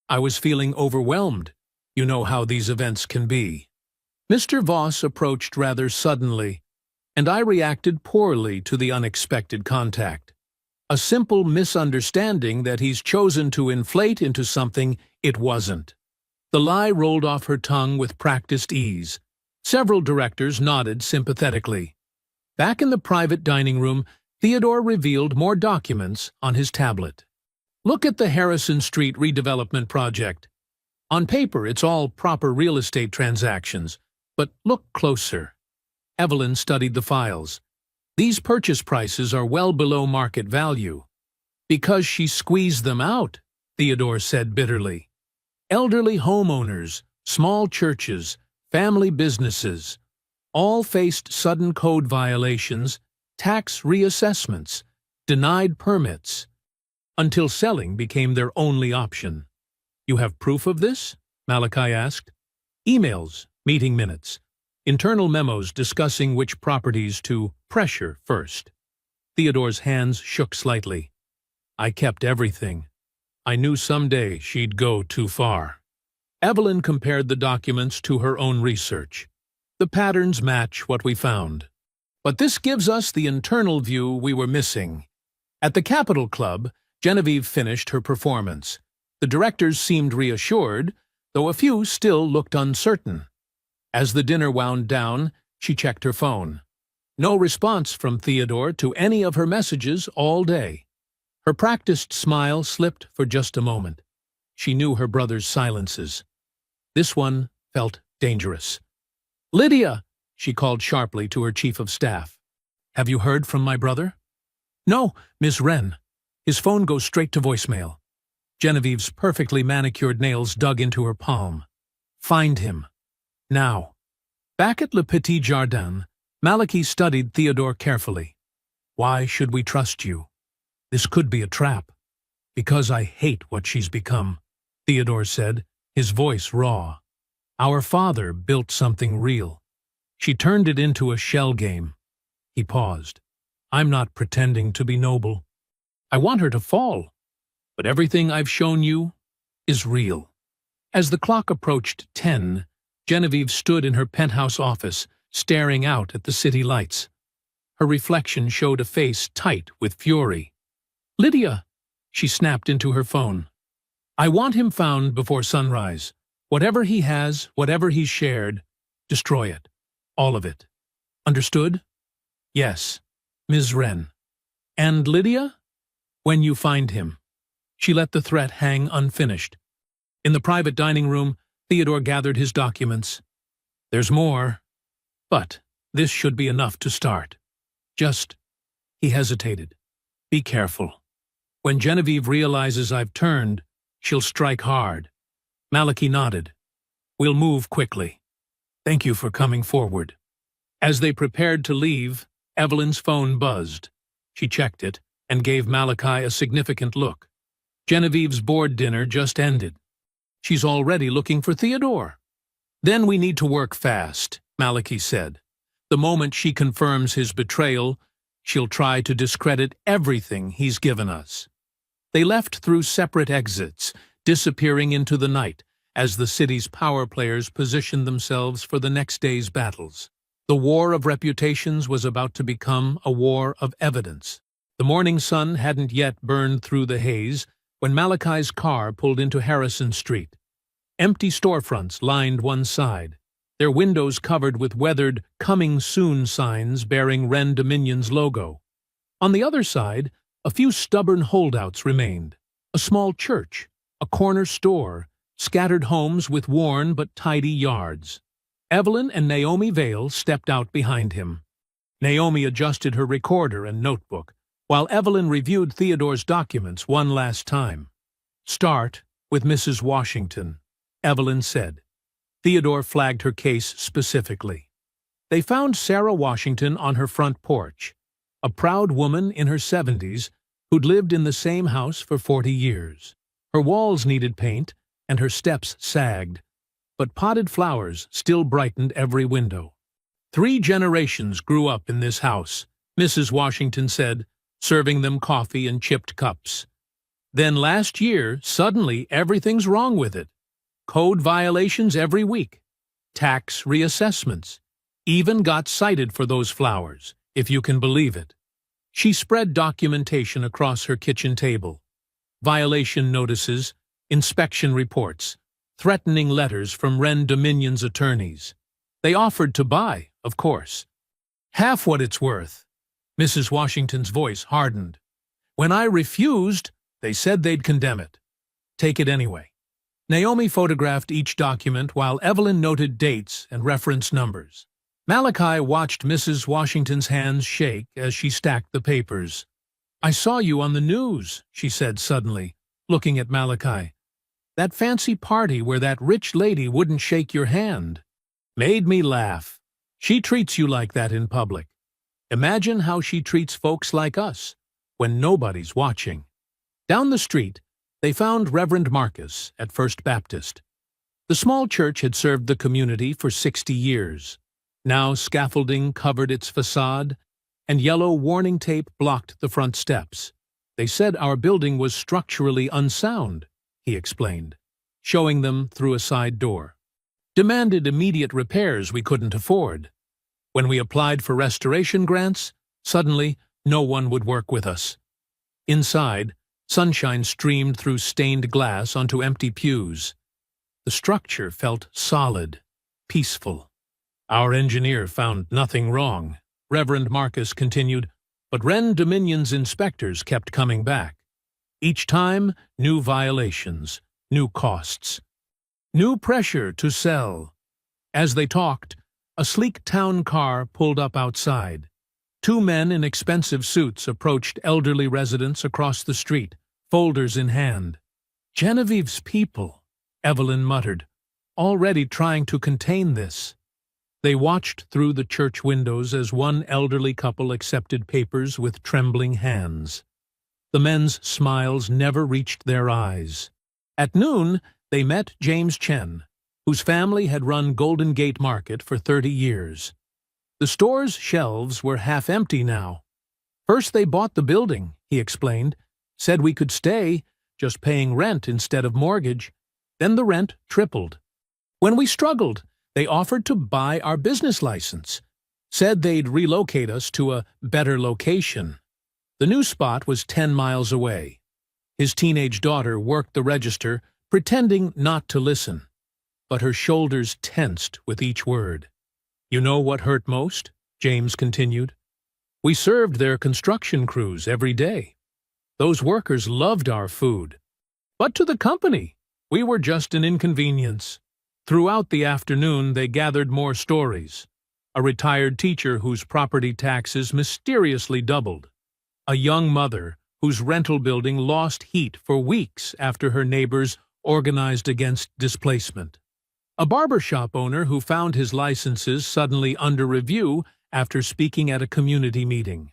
I was feeling overwhelmed. You know how these events can be." Mr. Voss approached rather suddenly, and I reacted poorly to the unexpected contact. A simple misunderstanding that he's chosen to inflate into something it wasn't. The lie rolled off her tongue with practiced ease. Several directors nodded sympathetically. Back in the private dining room, Theodore revealed more documents on his tablet. "Look at the Harrison Street redevelopment project. On paper, it's all proper real estate transactions, but look closer." Evelyn studied the files. "These purchase prices are well below market value." "Because she squeezed them out," Theodore said bitterly. "Elderly homeowners, small churches, family businesses, all faced sudden code violations, tax reassessments, denied permits, until selling became their only option." "You have proof of this?" Malachi asked. "Emails, meeting minutes, internal memos discussing which properties to pressure first." Theodore's hands shook slightly. "I kept everything. I knew someday she'd go too far." Evelyn compared the documents to her own research. "The patterns match what we found. But this gives us the internal view we were missing." At the Capitol Club, Genevieve finished her performance. The directors seemed reassured, though a few still looked uncertain. As the dinner wound down, she checked her phone. No response from Theodore to any of her messages all day. Her practiced smile slipped for just a moment. She knew her brother's silences. This one felt dangerous. "Lydia!" she called sharply to her chief of staff. "Have you heard from my brother?" "No, Miss Wren. His phone goes straight to voicemail." Genevieve's perfectly manicured nails dug into her palm. "Find him. Now." Back at Le Petit Jardin, Malachi studied Theodore carefully. "Why should we trust you? This could be a trap." "Because I hate what she's become," Theodore said, his voice raw. "Our father built something real. She turned it into a shell game." He paused. "I'm not pretending to be noble. I want her to fall. But everything I've shown you is real." As the clock approached 10, Genevieve stood in her penthouse office, staring out at the city lights. Her reflection showed a face tight with fury. "Lydia!" she snapped into her phone. "I want him found before sunrise. Whatever he has, whatever he's shared, destroy it. All of it. Understood?" "Yes, Ms. Wren." "And Lydia?" When you find him. She let the threat hang unfinished. In the private dining room, Theodore gathered his documents. There's more, but this should be enough to start. Just, he hesitated. Be careful. When Genevieve realizes I've turned, she'll strike hard. Malachi nodded. We'll move quickly. Thank you for coming forward. As they prepared to leave, Evelyn's phone buzzed. She checked it and gave Malachi a significant look. Genevieve's board dinner just ended. She's already looking for Theodore. Then we need to work fast, Malachi said. The moment she confirms his betrayal, she'll try to discredit everything he's given us. They left through separate exits, disappearing into the night as the city's power players positioned themselves for the next day's battles. The war of reputations was about to become a war of evidence. The morning sun hadn't yet burned through the haze when Malachi's car pulled into Harrison Street. Empty storefronts lined one side, their windows covered with weathered "Coming Soon" signs bearing Ren Dominion's logo. On the other side, a few stubborn holdouts remained. A small church, a corner store, scattered homes with worn but tidy yards. Evelyn and Naomi Vale stepped out behind him. Naomi adjusted her recorder and notebook, while Evelyn reviewed Theodore's documents one last time. Start with Mrs. Washington, Evelyn said. Theodore flagged her case specifically. They found Sarah Washington on her front porch, a proud woman in her 70s who'd lived in the same house for 40 years. Her walls needed paint, and her steps sagged, but potted flowers still brightened every window. 3 generations grew up in this house, Mrs. Washington said, serving them coffee in chipped cups. Then last year, suddenly everything's wrong with it. Code violations every week. Tax reassessments. Even got cited for those flowers, if you can believe it. She spread documentation across her kitchen table. Violation notices, inspection reports, threatening letters from Ren Dominion's attorneys. They offered to buy, of course. Half what it's worth. Mrs. Washington's voice hardened. When I refused, they said they'd condemn it. Take it anyway. Naomi photographed each document while Evelyn noted dates and reference numbers. Malachi watched Mrs. Washington's hands shake as she stacked the papers. I saw you on the news, she said suddenly, looking at Malachi. That fancy party where that rich lady wouldn't shake your hand. Made me laugh. She treats you like that in public. Imagine how she treats folks like us, when nobody's watching. Down the street, they found Reverend Marcus at First Baptist. The small church had served the community for 60 years. Now scaffolding covered its facade, and yellow warning tape blocked the front steps. They said our building was structurally unsound, he explained, showing them through a side door. Demanded immediate repairs we couldn't afford. When we applied for restoration grants, suddenly no one would work with us. Inside, sunshine streamed through stained glass onto empty pews. The structure felt solid, peaceful. Our engineer found nothing wrong, Reverend Marcus continued, but Ren Dominion's inspectors kept coming back. Each time, new violations, new costs, new pressure to sell. As they talked, a sleek town car pulled up outside. 2 men in expensive suits approached elderly residents across the street, folders in hand. Genevieve's people, Evelyn muttered, already trying to contain this. They watched through the church windows as one elderly couple accepted papers with trembling hands. The men's smiles never reached their eyes. At noon, they met James Chen, whose family had run Golden Gate Market for 30 years. The store's shelves were half empty now. First they bought the building, he explained, said we could stay, just paying rent instead of mortgage. Then the rent tripled. When we struggled, they offered to buy our business license, said they'd relocate us to a better location. The new spot was 10 miles away. His teenage daughter worked the register, pretending not to listen. But her shoulders tensed with each word. You know what hurt most? James continued. We served their construction crews every day. Those workers loved our food. But to the company, we were just an inconvenience. Throughout the afternoon, they gathered more stories. A retired teacher whose property taxes mysteriously doubled. A young mother whose rental building lost heat for weeks after her neighbors organized against displacement. A barbershop owner who found his licenses suddenly under review after speaking at a community meeting.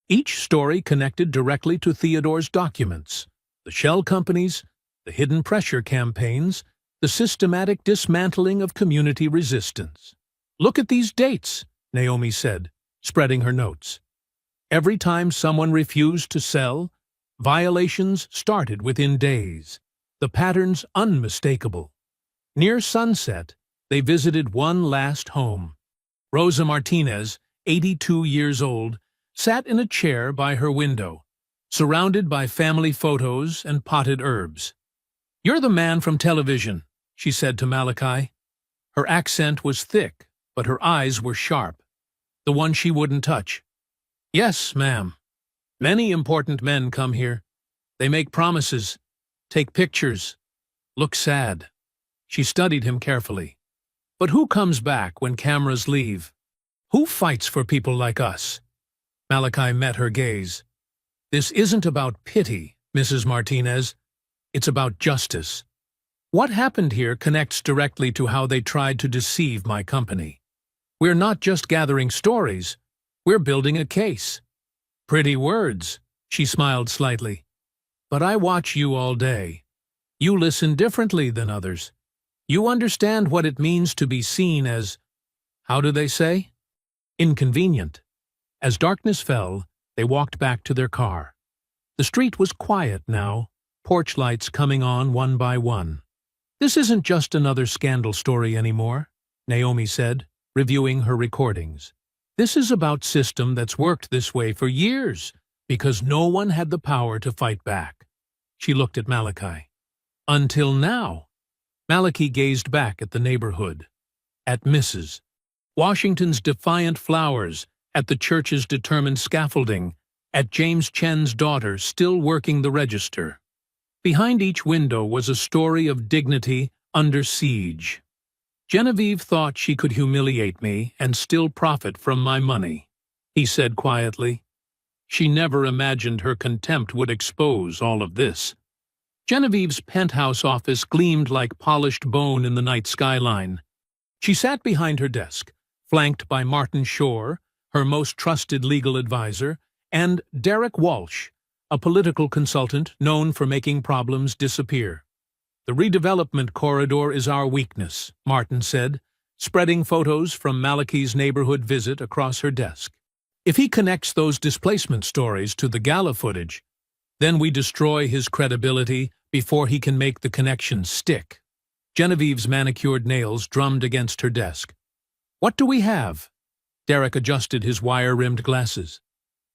Each story connected directly to Theodore's documents, the shell companies, the hidden pressure campaigns, the systematic dismantling of community resistance. "Look at these dates," Naomi said, spreading her notes. Every time someone refused to sell, violations started within days, the patterns unmistakable. Near sunset, they visited one last home. Rosa Martinez, 82 years old, sat in a chair by her window, surrounded by family photos and potted herbs. "You're the man from television," she said to Malachi. Her accent was thick, but her eyes were sharp. "The one she wouldn't touch." "Yes, ma'am. Many important men come here. They make promises, take pictures, look sad." She studied him carefully. "But who comes back when cameras leave? Who fights for people like us?" Malachi met her gaze. "This isn't about pity, Mrs. Martinez. It's about justice. What happened here connects directly to how they tried to deceive my company. We're not just gathering stories, we're building a case." "Pretty words," she smiled slightly. "But I watch you all day. You listen differently than others. You understand what it means to be seen as, how do they say? Inconvenient." As darkness fell, they walked back to their car. The street was quiet now, porch lights coming on one by one. "This isn't just another scandal story anymore," Naomi said, reviewing her recordings. "This is about system that's worked this way for years, because no one had the power to fight back." She looked at Malachi. "Until now." Malachi gazed back at the neighborhood, at Mrs. Washington's defiant flowers, at the church's determined scaffolding, at James Chen's daughter still working the register. Behind each window was a story of dignity under siege. "Genevieve thought she could humiliate me and still profit from my money," he said quietly. "She never imagined her contempt would expose all of this." Genevieve's penthouse office gleamed like polished bone in the night skyline. She sat behind her desk, flanked by Martin Shore, her most trusted legal advisor, and Derek Walsh, a political consultant known for making problems disappear. "The redevelopment corridor is our weakness," Martin said, spreading photos from Malachi's neighborhood visit across her desk. "If he connects those displacement stories to the gala footage, then we destroy his credibility before he can make the connection stick." Genevieve's manicured nails drummed against her desk. "What do we have?" Derek adjusted his wire-rimmed glasses.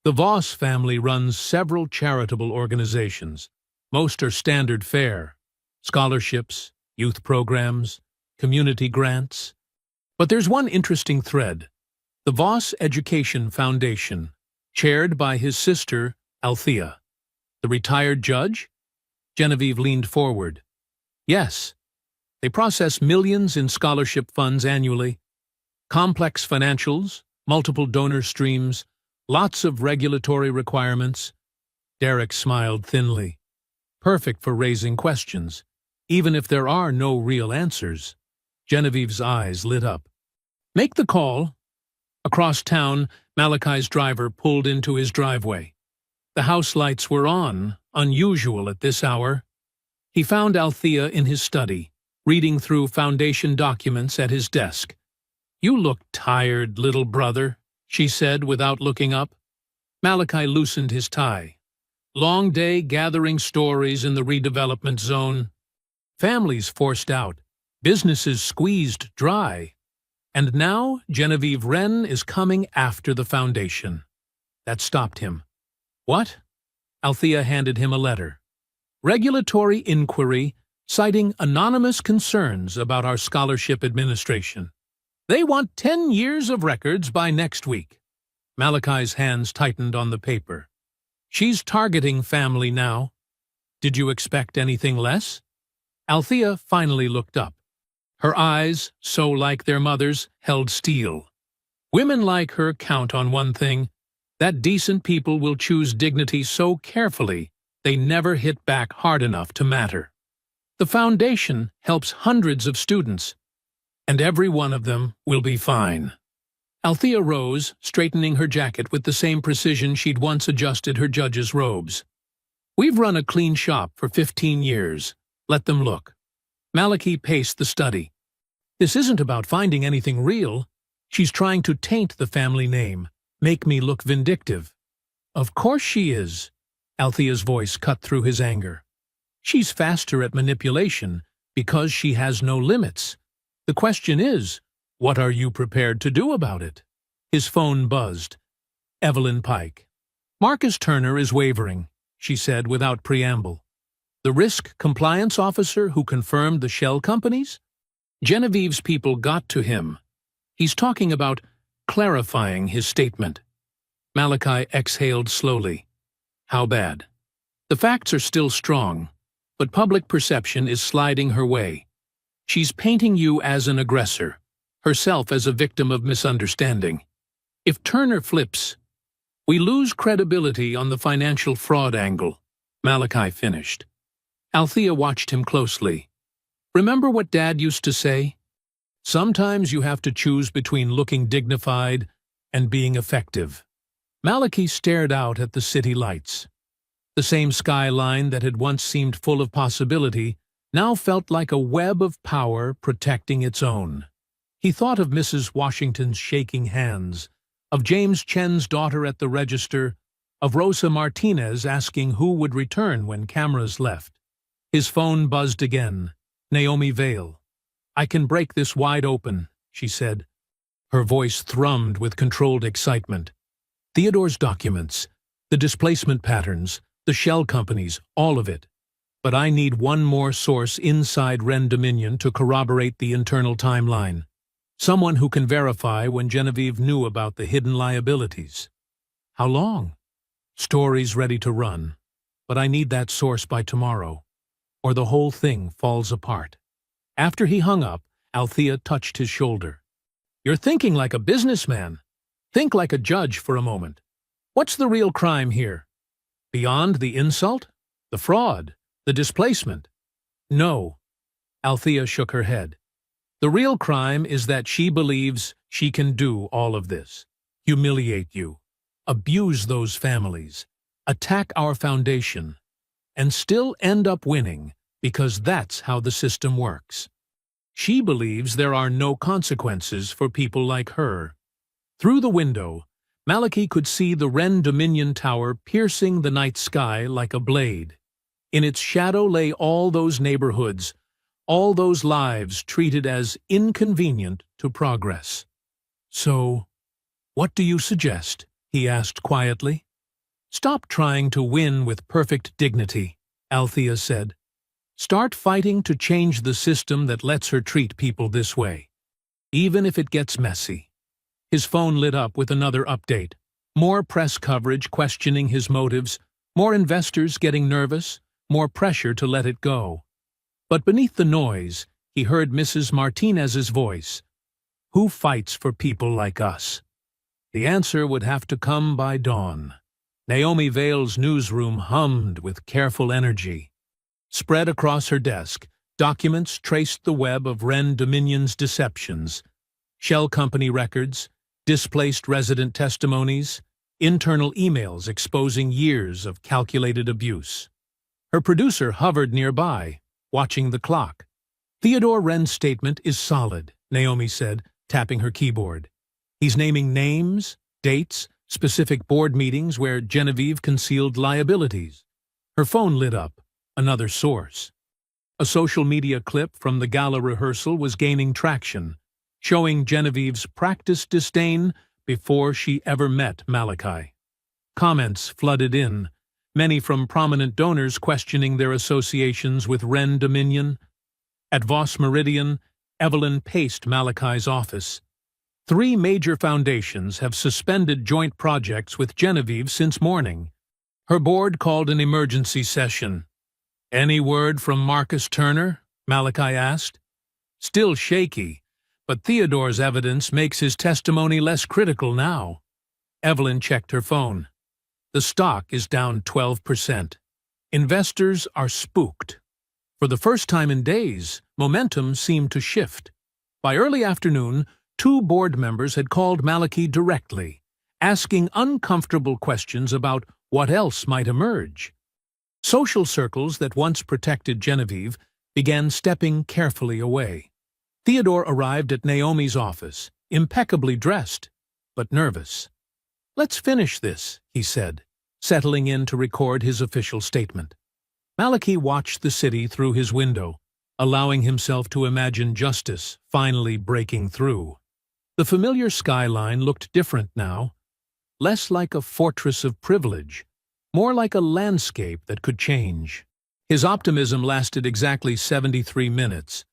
"The Voss family runs several charitable organizations. Most are standard fare. Scholarships, youth programs, community grants. But there's one interesting thread. The Voss Education Foundation, chaired by his sister, Althea. The retired judge?" Genevieve leaned forward. "Yes. They process millions in scholarship funds annually. Complex financials, multiple donor streams, lots of regulatory requirements." Derek smiled thinly. "Perfect for raising questions, even if there are no real answers." Genevieve's eyes lit up. "Make the call." Across town, Malachi's driver pulled into his driveway. The house lights were on, unusual at this hour. He found Althea in his study, reading through foundation documents at his desk. "You look tired, little brother," she said without looking up. Malachi loosened his tie. "Long day gathering stories in the redevelopment zone. Families forced out, businesses squeezed dry. And now Genevieve Wren is coming after the foundation." That stopped him. "What?" Althea handed him a letter. "Regulatory inquiry citing anonymous concerns about our scholarship administration. They want 10 years of records by next week." Malachi's hands tightened on the paper. She's targeting family now. Did you expect anything less? Althea finally looked up. Her eyes, so like their mother's, held steel. Women like her count on one thing, that decent people will choose dignity so carefully they never hit back hard enough to matter. The foundation helps hundreds of students, and every one of them will be fine. Althea rose, straightening her jacket with the same precision she'd once adjusted her judge's robes. We've run a clean shop for 15 years. Let them look. Malachi paced the study. This isn't about finding anything real. She's trying to taint the family name, make me look vindictive. Of course she is. Althea's voice cut through his anger. She's faster at manipulation because she has no limits. The question is, what are you prepared to do about it? His phone buzzed. Evelyn Pike. Marcus Turner is wavering, she said without preamble. The risk compliance officer who confirmed the shell companies? Genevieve's people got to him. He's talking about clarifying his statement. Malachi exhaled slowly. How bad? The facts are still strong, but public perception is sliding her way. She's painting you as an aggressor, herself as a victim of misunderstanding. If Turner flips, we lose credibility on the financial fraud angle, Malachi finished. Althea watched him closely. Remember what Dad used to say? Sometimes you have to choose between looking dignified and being effective. Malachi stared out at the city lights. The same skyline that had once seemed full of possibility now felt like a web of power protecting its own. He thought of Mrs. Washington's shaking hands, of James Chen's daughter at the register, of Rosa Martinez asking who would return when cameras left. His phone buzzed again. Naomi Vale. I can break this wide open, she said. Her voice thrummed with controlled excitement. Theodore's documents, the displacement patterns, the shell companies, all of it. But I need one more source inside Ren Dominion to corroborate the internal timeline. Someone who can verify when Genevieve knew about the hidden liabilities. How long? Stories ready to run. But I need that source by tomorrow, or the whole thing falls apart. After he hung up, Althea touched his shoulder. You're thinking like a businessman. Think like a judge for a moment. What's the real crime here? Beyond the insult? The fraud? The displacement? No. Althea shook her head. The real crime is that she believes she can do all of this. Humiliate you. Abuse those families. Attack our foundation. And still end up winning, because that's how the system works. She believes there are no consequences for people like her. Through the window, Malachi could see the Ren Dominion Tower piercing the night sky like a blade. In its shadow lay all those neighborhoods, all those lives treated as inconvenient to progress. So, what do you suggest? He asked quietly. Stop trying to win with perfect dignity, Althea said. Start fighting to change the system that lets her treat people this way, even if it gets messy. His phone lit up with another update. More press coverage questioning his motives, more investors getting nervous, more pressure to let it go. But beneath the noise, he heard Mrs. Martinez's voice. Who fights for people like us? The answer would have to come by dawn. Naomi Vale's newsroom hummed with careful energy. Spread across her desk, documents traced the web of Ren Dominion's deceptions. Shell company records, displaced resident testimonies, internal emails exposing years of calculated abuse. Her producer hovered nearby, watching the clock. Theodore Wren's statement is solid, Naomi said, tapping her keyboard. He's naming names, dates, specific board meetings where Genevieve concealed liabilities. Her phone lit up. Another source. A social media clip from the gala rehearsal was gaining traction, showing Genevieve's practiced disdain before she ever met Malachi. Comments flooded in, many from prominent donors questioning their associations with Ren Dominion. At Voss Meridian, Evelyn paced Malachi's office. 3 major foundations have suspended joint projects with Genevieve since morning. Her board called an emergency session. "Any word from Marcus Turner?" Malachi asked. "Still shaky, but Theodore's evidence makes his testimony less critical now." Evelyn checked her phone. The stock is down 12%. Investors are spooked. For the first time in days, momentum seemed to shift. By early afternoon, 2 board members had called Malachi directly, asking uncomfortable questions about what else might emerge. Social circles that once protected Genevieve began stepping carefully away. Theodore arrived at Naomi's office, impeccably dressed, but nervous. "Let's finish this," he said, settling in to record his official statement. Malachi watched the city through his window, allowing himself to imagine justice finally breaking through. The familiar skyline looked different now, less like a fortress of privilege, more like a landscape that could change. His optimism lasted exactly 73 minutes.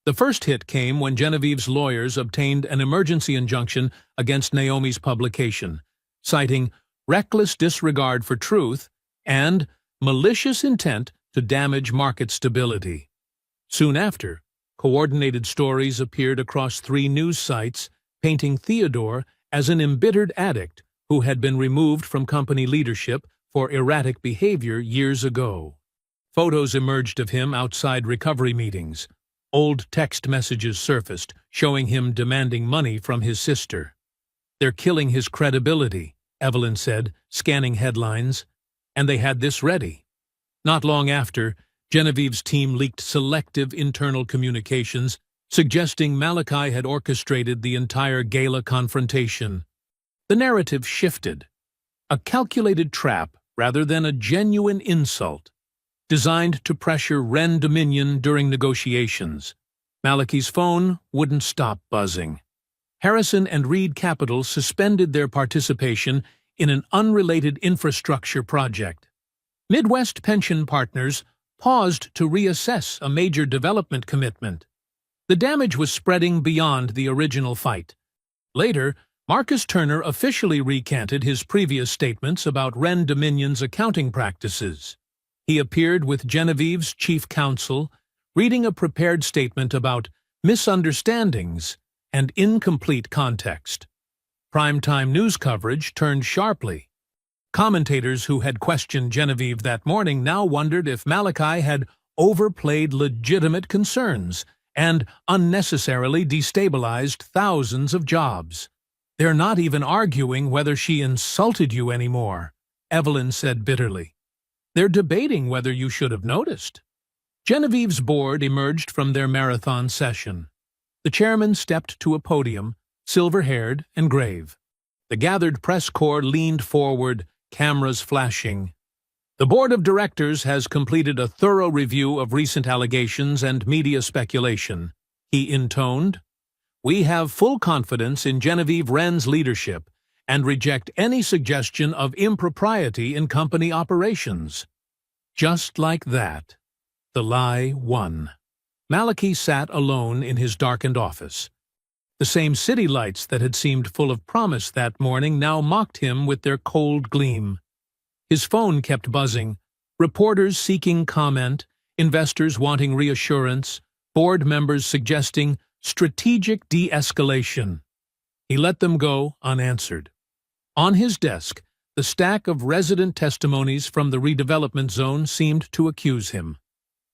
The first hit came when Genevieve's lawyers obtained an emergency injunction against Naomi's publication, citing reckless disregard for truth and malicious intent to damage market stability. Soon after, coordinated stories appeared across 3 news sites, painting Theodore as an embittered addict who had been removed from company leadership for erratic behavior years ago. Photos emerged of him outside recovery meetings. Old text messages surfaced, showing him demanding money from his sister. "They're killing his credibility," Evelyn said, scanning headlines, and they had this ready. Not long after, Genevieve's team leaked selective internal communications, suggesting Malachi had orchestrated the entire gala confrontation. The narrative shifted. A calculated trap rather than a genuine insult, designed to pressure Wren Dominion during negotiations. Malachi's phone wouldn't stop buzzing. Harrison and Reed Capital suspended their participation in an unrelated infrastructure project. Midwest Pension Partners paused to reassess a major development commitment. The damage was spreading beyond the original fight. Later, Marcus Turner officially recanted his previous statements about Wren Dominion's accounting practices. He appeared with Genevieve's chief counsel, reading a prepared statement about misunderstandings and incomplete context. Primetime news coverage turned sharply. Commentators who had questioned Genevieve that morning now wondered if Malachi had overplayed legitimate concerns and unnecessarily destabilized thousands of jobs. "They're not even arguing whether she insulted you anymore," Evelyn said bitterly. "They're debating whether you should have noticed." Genevieve's board emerged from their marathon session. The chairman stepped to a podium, silver-haired and grave. The gathered press corps leaned forward, cameras flashing. "The board of directors has completed a thorough review of recent allegations and media speculation," he intoned. "We have full confidence in Genevieve Wren's leadership and reject any suggestion of impropriety in company operations." Just like that, the lie won. Malachi sat alone in his darkened office. The same city lights that had seemed full of promise that morning now mocked him with their cold gleam. His phone kept buzzing, reporters seeking comment, investors wanting reassurance, board members suggesting strategic de-escalation. He let them go unanswered. On his desk, the stack of resident testimonies from the redevelopment zone seemed to accuse him.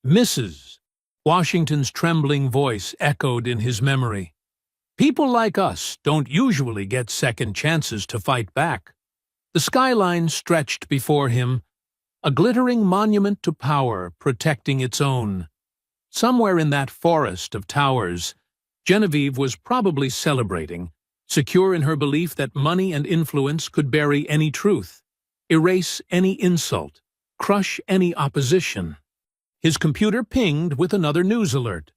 "Mrs." Washington's trembling voice echoed in his memory. "People like us don't usually get second chances to fight back." The skyline stretched before him, a glittering monument to power protecting its own. Somewhere in that forest of towers, Genevieve was probably celebrating, secure in her belief that money and influence could bury any truth, erase any insult, crush any opposition. His computer pinged with another news alert.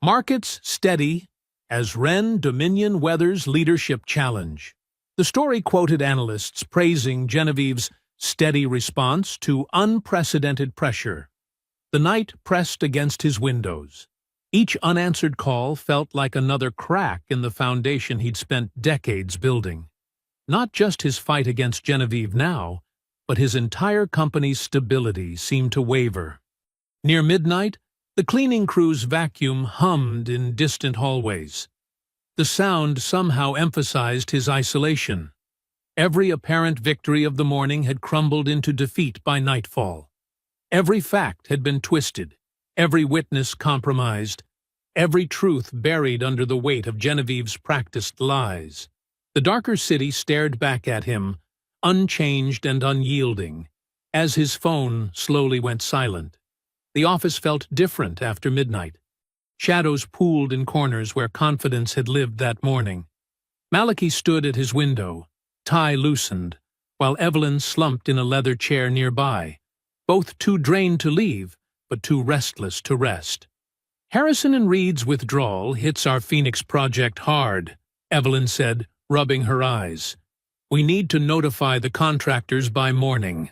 "Markets steady as Wren Dominion weathers leadership challenge." The story quoted analysts praising Genevieve's steady response to unprecedented pressure. The night pressed against his windows. Each unanswered call felt like another crack in the foundation he'd spent decades building. Not just his fight against Genevieve now, but his entire company's stability seemed to waver. Near midnight, the cleaning crew's vacuum hummed in distant hallways. The sound somehow emphasized his isolation. Every apparent victory of the morning had crumbled into defeat by nightfall. Every fact had been twisted, every witness compromised, every truth buried under the weight of Genevieve's practiced lies. The darker city stared back at him, unchanged and unyielding, as his phone slowly went silent. The office felt different after midnight. Shadows pooled in corners where confidence had lived that morning. Malachi stood at his window, tie loosened, while Evelyn slumped in a leather chair nearby, both too drained to leave, but too restless to rest. "Harrison and Reed's withdrawal hits our Phoenix project hard," Evelyn said, rubbing her eyes. "We need to notify the contractors by morning."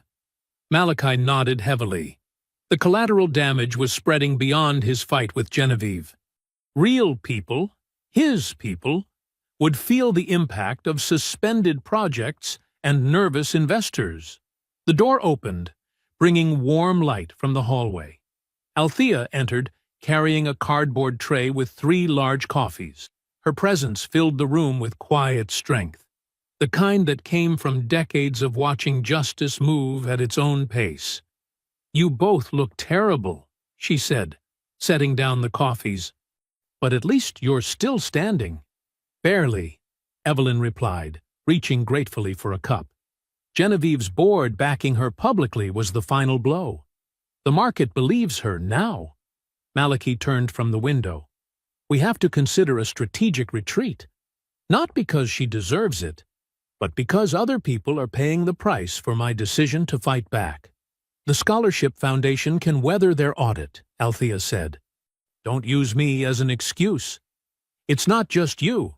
Malachi nodded heavily. The collateral damage was spreading beyond his fight with Genevieve. Real people, his people, would feel the impact of suspended projects and nervous investors. The door opened, bringing warm light from the hallway. Althea entered, carrying a cardboard tray with 3 large coffees. Her presence filled the room with quiet strength, the kind that came from decades of watching justice move at its own pace. "You both look terrible," she said, setting down the coffees. "But at least you're still standing." "Barely," Evelyn replied, reaching gratefully for a cup. Genevieve's board backing her publicly was the final blow. The market believes her now. Malachi turned from the window. "We have to consider a strategic retreat. Not because she deserves it, but because other people are paying the price for my decision to fight back. The Scholarship Foundation can weather their audit," Althea said. "Don't use me as an excuse. It's not just you.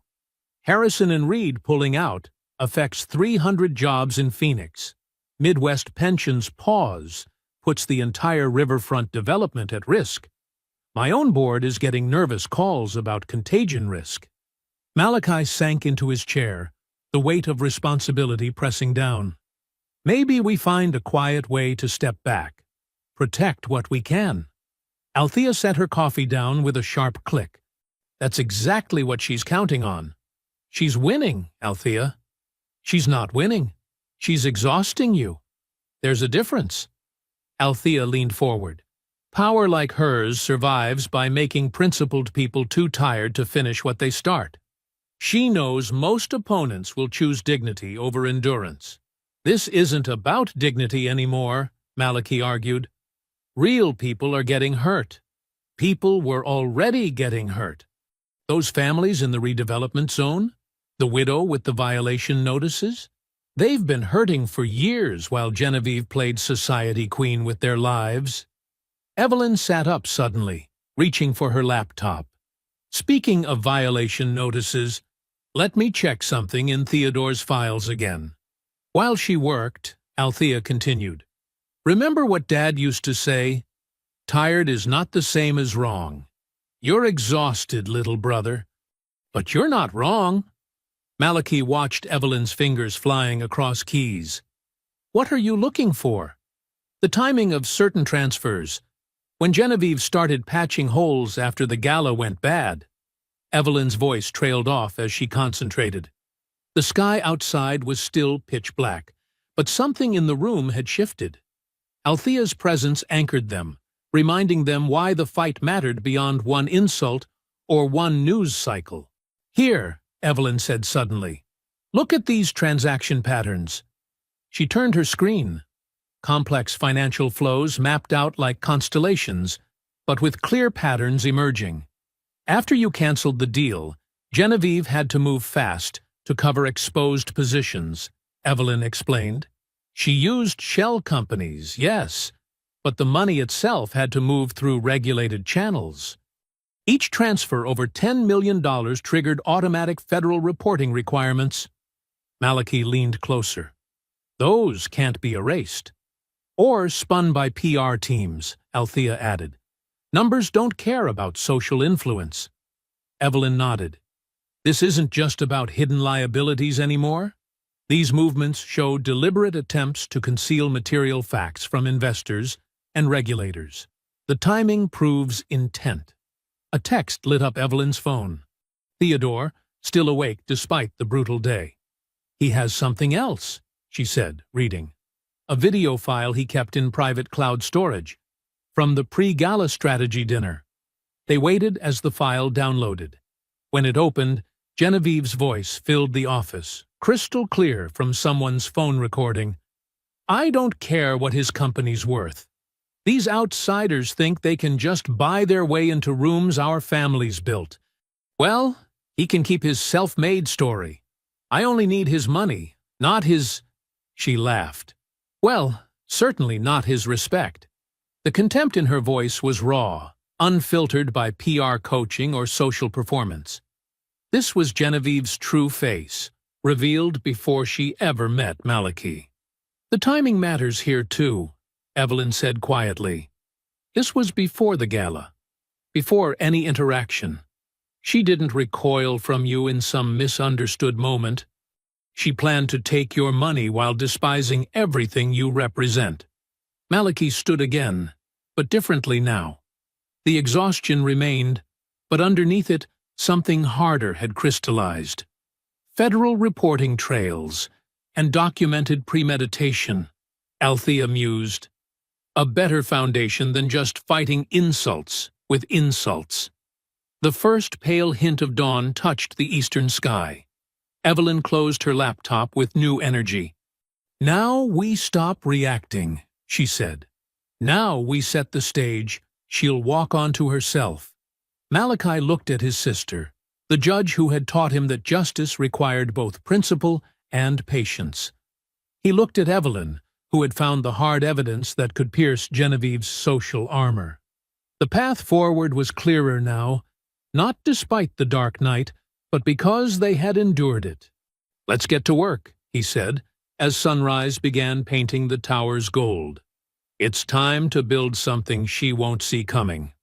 Harrison and Reed pulling out affects 300 jobs in Phoenix. Midwest Pension's pause puts the entire riverfront development at risk. My own board is getting nervous calls about contagion risk." Malachi sank into his chair, the weight of responsibility pressing down. "Maybe we find a quiet way to step back. Protect what we can." Althea set her coffee down with a sharp click. "That's exactly what she's counting on. She's winning, Althea." "She's not winning. She's exhausting you. There's a difference." Althea leaned forward. "Power like hers survives by making principled people too tired to finish what they start. She knows most opponents will choose dignity over endurance." "This isn't about dignity anymore," Malachi argued. "Real people are getting hurt. People were already getting hurt. Those families in the redevelopment zone, the widow with the violation notices, they've been hurting for years while Genevieve played society queen with their lives." Evelyn sat up suddenly, reaching for her laptop. "Speaking of violation notices, let me check something in Theodore's files again." While she worked, Althea continued. "Remember what Dad used to say? Tired is not the same as wrong. You're exhausted, little brother. But you're not wrong." Malachi watched Evelyn's fingers flying across keys. "What are you looking for?" "The timing of certain transfers. When Genevieve started patching holes after the gala went bad." Evelyn's voice trailed off as she concentrated. The sky outside was still pitch black, but something in the room had shifted. Althea's presence anchored them, reminding them why the fight mattered beyond one insult or one news cycle. "Here," Evelyn said suddenly. "Look at these transaction patterns." She turned her screen. Complex financial flows mapped out like constellations, but with clear patterns emerging. "After you canceled the deal, Genevieve had to move fast to cover exposed positions," Evelyn explained. "She used shell companies, yes, but the money itself had to move through regulated channels. Each transfer over $10 million triggered automatic federal reporting requirements." Malachi leaned closer. "Those can't be erased." "Or spun by PR teams," Althea added. "Numbers don't care about social influence." Evelyn nodded. "This isn't just about hidden liabilities anymore?" These movements show deliberate attempts to conceal material facts from investors and regulators. The timing proves intent. A text lit up Evelyn's phone. Theodore, still awake despite the brutal day. "He has something else," she said, reading. A video file he kept in private cloud storage. From the pre-gala strategy dinner. They waited as the file downloaded. When it opened, Genevieve's voice filled the office, crystal clear from someone's phone recording. "I don't care what his company's worth. These outsiders think they can just buy their way into rooms our family's built. Well, he can keep his self-made story. I only need his money, not his—" She laughed. "Well, certainly not his respect." The contempt in her voice was raw, unfiltered by PR coaching or social performance. This was Genevieve's true face, revealed before she ever met Malachi. "The timing matters here too," Evelyn said quietly. "This was before the gala, before any interaction. She didn't recoil from you in some misunderstood moment. She planned to take your money while despising everything you represent." Malachi stood again, but differently now. The exhaustion remained, but underneath it, something harder had crystallized. Federal reporting trails and documented premeditation. Althea mused. A better foundation than just fighting insults with insults. The first pale hint of dawn touched the eastern sky. Evelyn closed her laptop with new energy. "Now we stop reacting," she said. "Now we set the stage. She'll walk onto herself." Malachi looked at his sister, the judge who had taught him that justice required both principle and patience. He looked at Evelyn, who had found the hard evidence that could pierce Genevieve's social armor. The path forward was clearer now, not despite the dark night, but because they had endured it. "Let's get to work," he said, as sunrise began painting the tower's gold. "It's time to build something she won't see coming."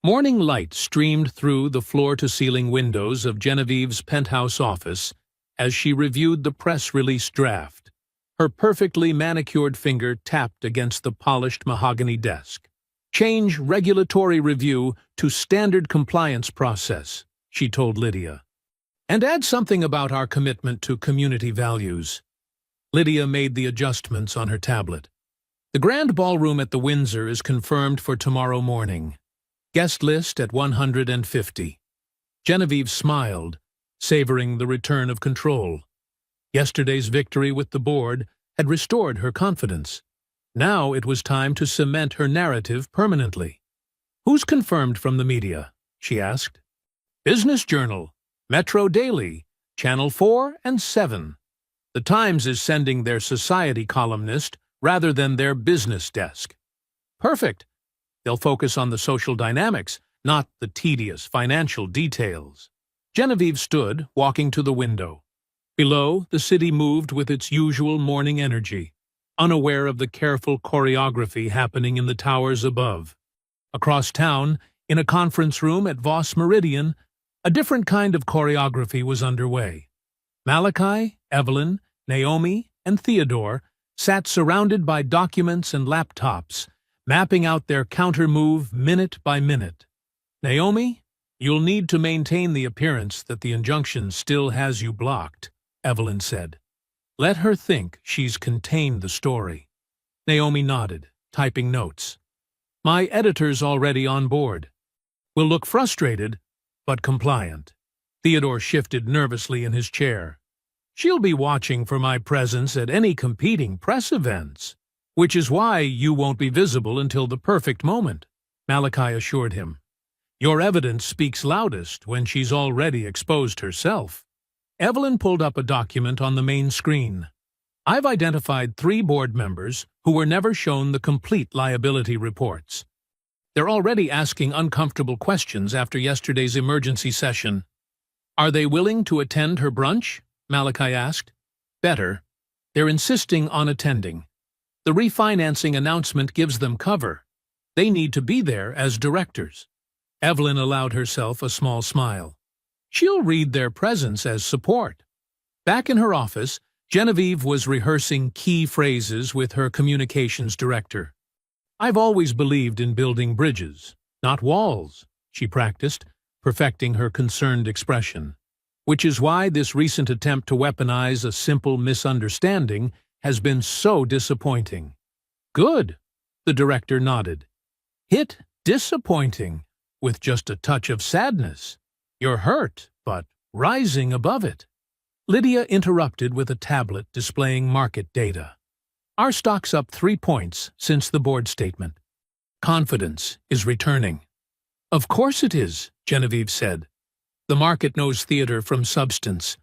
Morning light streamed through the floor-to-ceiling windows of Genevieve's penthouse office as she reviewed the press release draft. Her perfectly manicured finger tapped against the polished mahogany desk. "Change regulatory review to standard compliance process," she told Lydia. "And add something about our commitment to community values." Lydia made the adjustments on her tablet. "The grand ballroom at the Windsor is confirmed for tomorrow morning. Guest list at 150. Genevieve smiled, savoring the return of control. Yesterday's victory with the board had restored her confidence. Now it was time to cement her narrative permanently. "Who's confirmed from the media?" she asked. "Business Journal, Metro Daily, Channel 4 and 7. The Times is sending their society columnist rather than their business desk." "Perfect. They'll focus on the social dynamics, not the tedious financial details." Genevieve stood, walking to the window. Below, the city moved with its usual morning energy, unaware of the careful choreography happening in the towers above. Across town, in a conference room at Voss Meridian, a different kind of choreography was underway. Malachi, Evelyn, Naomi, and Theodore sat surrounded by documents and laptops, mapping out their counter-move minute by minute. "Naomi, you'll need to maintain the appearance that the injunction still has you blocked," Evelyn said. "Let her think she's contained the story." Naomi nodded, typing notes. "My editor's already on board. Will look frustrated, but compliant." Theodore shifted nervously in his chair. "She'll be watching for my presence at any competing press events. Which is why you won't be visible until the perfect moment," Malachi assured him. "Your evidence speaks loudest when she's already exposed herself." Evelyn pulled up a document on the main screen. "I've identified 3 board members who were never shown the complete liability reports. They're already asking uncomfortable questions after yesterday's emergency session." "Are they willing to attend her brunch?" Malachi asked. "Better. They're insisting on attending. The refinancing announcement gives them cover. They need to be there as directors." Evelyn allowed herself a small smile. "She'll read their presence as support." Back in her office, Genevieve was rehearsing key phrases with her communications director. "I've always believed in building bridges, not walls," she practiced, perfecting her concerned expression. "Which is why this recent attempt to weaponize a simple misunderstanding has been so disappointing." "Good," the director nodded. "Hit disappointing, with just a touch of sadness. You're hurt, but rising above it." Lydia interrupted with a tablet displaying market data. "Our stock's up 3 points since the board statement. Confidence is returning." "Of course it is," Genevieve said. "The market knows theater from substance.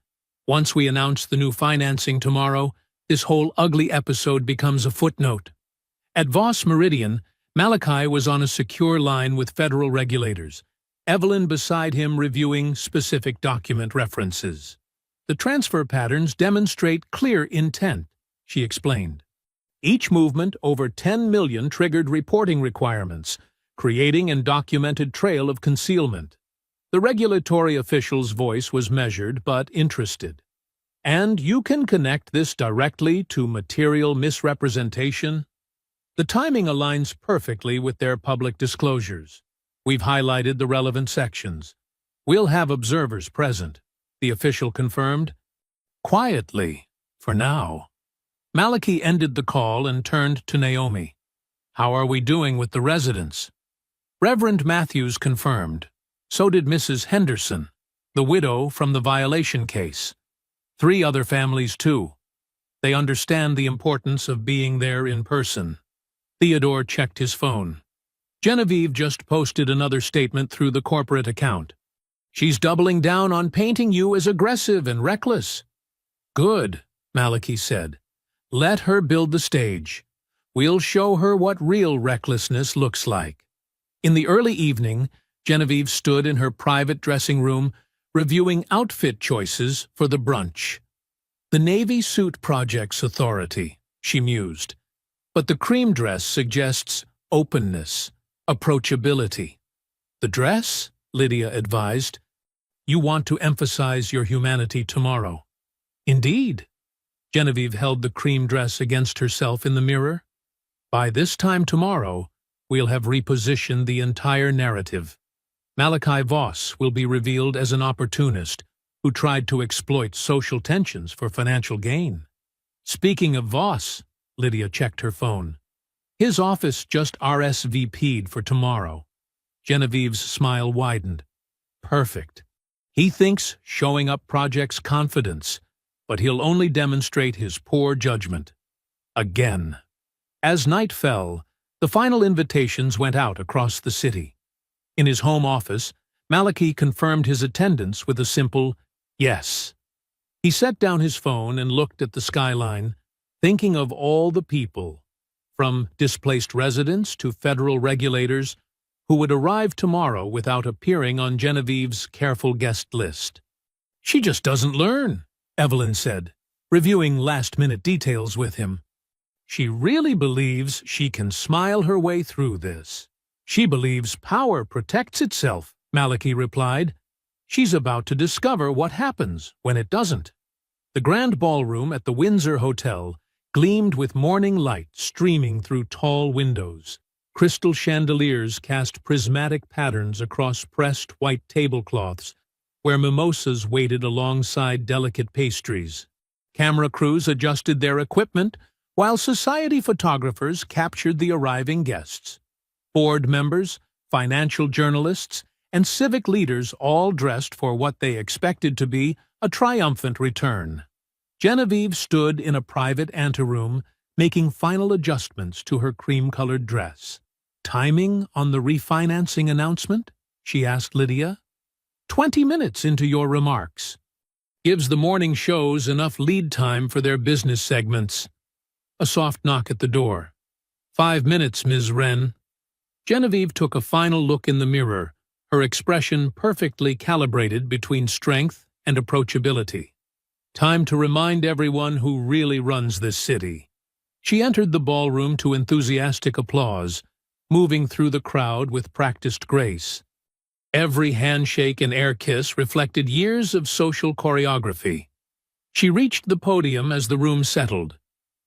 Once we announce the new financing tomorrow, this whole ugly episode becomes a footnote." At Voss Meridian, Malachi was on a secure line with federal regulators, Evelyn beside him reviewing specific document references. "The transfer patterns demonstrate clear intent," she explained. "Each movement over 10 million triggered reporting requirements, creating an documented trail of concealment." The regulatory official's voice was measured but interested. "And you can connect this directly to material misrepresentation?" "The timing aligns perfectly with their public disclosures. We've highlighted the relevant sections. We'll have observers present," the official confirmed. "Quietly, for now." Malachi ended the call and turned to Naomi. "How are we doing with the residents?" Reverend Matthews confirmed. So did Mrs. Henderson, the widow from the violation case. 3 other families, too. They understand the importance of being there in person. Theodore checked his phone. Genevieve just posted another statement through the corporate account. "She's doubling down on painting you as aggressive and reckless." "Good," Malachi said. "Let her build the stage. We'll show her what real recklessness looks like." In the early evening, Genevieve stood in her private dressing room, reviewing outfit choices for the brunch. "The Navy Suit Project's authority," she mused. "But the cream dress suggests openness, approachability." "The dress?" Lydia advised. "You want to emphasize your humanity tomorrow." "Indeed." Genevieve held the cream dress against herself in the mirror. "By this time tomorrow, we'll have repositioned the entire narrative. Malachi Voss will be revealed as an opportunist who tried to exploit social tensions for financial gain." "Speaking of Voss," Lydia checked her phone. "His office just RSVP'd for tomorrow." Genevieve's smile widened. "Perfect. He thinks showing up projects confidence, but he'll only demonstrate his poor judgment. Again." As night fell, the final invitations went out across the city. In his home office, Malachi confirmed his attendance with a simple yes. He set down his phone and looked at the skyline, thinking of all the people, from displaced residents to federal regulators, who would arrive tomorrow without appearing on Genevieve's careful guest list. "She just doesn't learn," Evelyn said, reviewing last-minute details with him. "She really believes she can smile her way through this." "She believes power protects itself," Malachi replied. "She's about to discover what happens when it doesn't." The grand ballroom at the Windsor Hotel gleamed with morning light streaming through tall windows. Crystal chandeliers cast prismatic patterns across pressed white tablecloths, where mimosas waited alongside delicate pastries. Camera crews adjusted their equipment, while society photographers captured the arriving guests. Board members, financial journalists, and civic leaders all dressed for what they expected to be a triumphant return. Genevieve stood in a private anteroom, making final adjustments to her cream-colored dress. "Timing on the refinancing announcement?" she asked Lydia. 20 minutes into your remarks. Gives the morning shows enough lead time for their business segments." A soft knock at the door. 5 minutes, Ms. Wren." Genevieve took a final look in the mirror, her expression perfectly calibrated between strength and approachability. Time to remind everyone who really runs this city. She entered the ballroom to enthusiastic applause, moving through the crowd with practiced grace. Every handshake and air kiss reflected years of social choreography. She reached the podium as the room settled.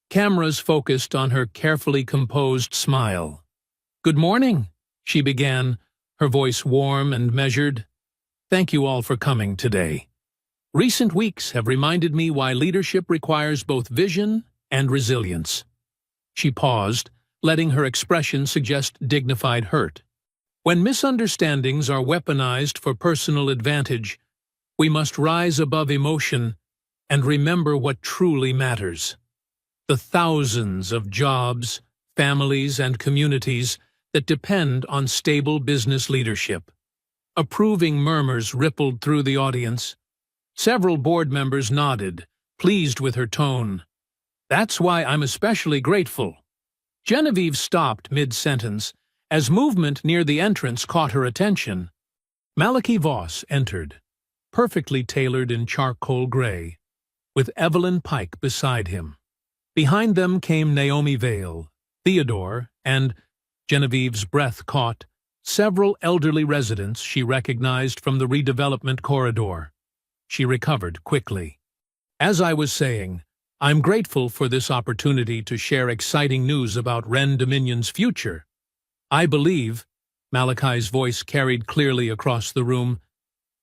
Cameras focused on her carefully composed smile. "Good morning," she began, her voice warm and measured. "Thank you all for coming today. Recent weeks have reminded me why leadership requires both vision and resilience." She paused, letting her expression suggest dignified hurt. "When misunderstandings are weaponized for personal advantage, we must rise above emotion and remember what truly matters. The thousands of jobs, families, and communities that depend on stable business leadership." Approving murmurs rippled through the audience. Several board members nodded, pleased with her tone. "That's why I'm especially grateful." Genevieve stopped mid-sentence as movement near the entrance caught her attention. Malachi Voss entered, perfectly tailored in charcoal gray, with Evelyn Pike beside him. Behind them came Naomi Vale, Theodore, and, Genevieve's breath caught, several elderly residents she recognized from the redevelopment corridor. She recovered quickly. "As I was saying, I'm grateful for this opportunity to share exciting news about Wren Dominion's future. I believe," Malachi's voice carried clearly across the room,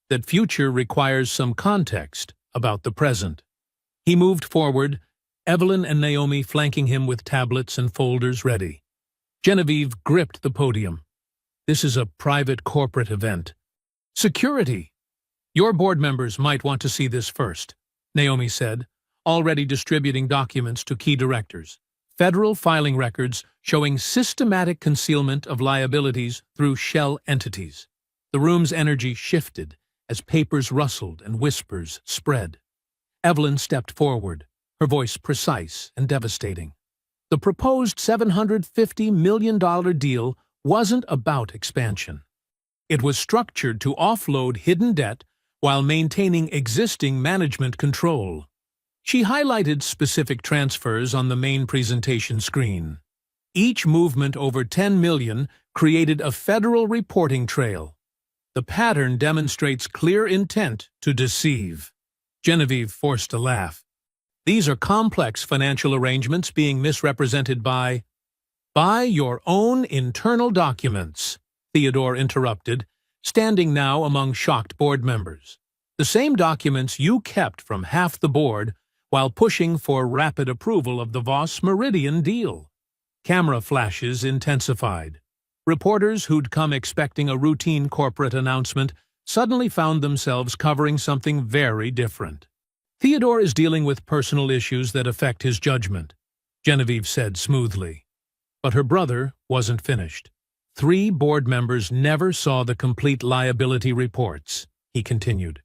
"that future requires some context about the present." He moved forward, Evelyn and Naomi flanking him with tablets and folders ready. Genevieve gripped the podium. "This is a private corporate event." "Security! Your board members might want to see this first," Naomi said, already distributing documents to key directors. Federal filing records showing systematic concealment of liabilities through shell entities. The room's energy shifted as papers rustled and whispers spread. Evelyn stepped forward, her voice precise and devastating. The proposed $750 million deal wasn't about expansion. It was structured to offload hidden debt while maintaining existing management control. She highlighted specific transfers on the main presentation screen. Each movement over $10 million created a federal reporting trail. The pattern demonstrates clear intent to deceive. Genevieve forced a laugh. "These are complex financial arrangements being misrepresented by your own internal documents," Theodore interrupted, standing now among shocked board members. "The same documents you kept from half the board while pushing for rapid approval of the Voss Meridian deal." Camera flashes intensified. Reporters who'd come expecting a routine corporate announcement suddenly found themselves covering something very different. "Theodore is dealing with personal issues that affect his judgment," Genevieve said smoothly. But her brother wasn't finished. "3 board members never saw the complete liability reports," he continued.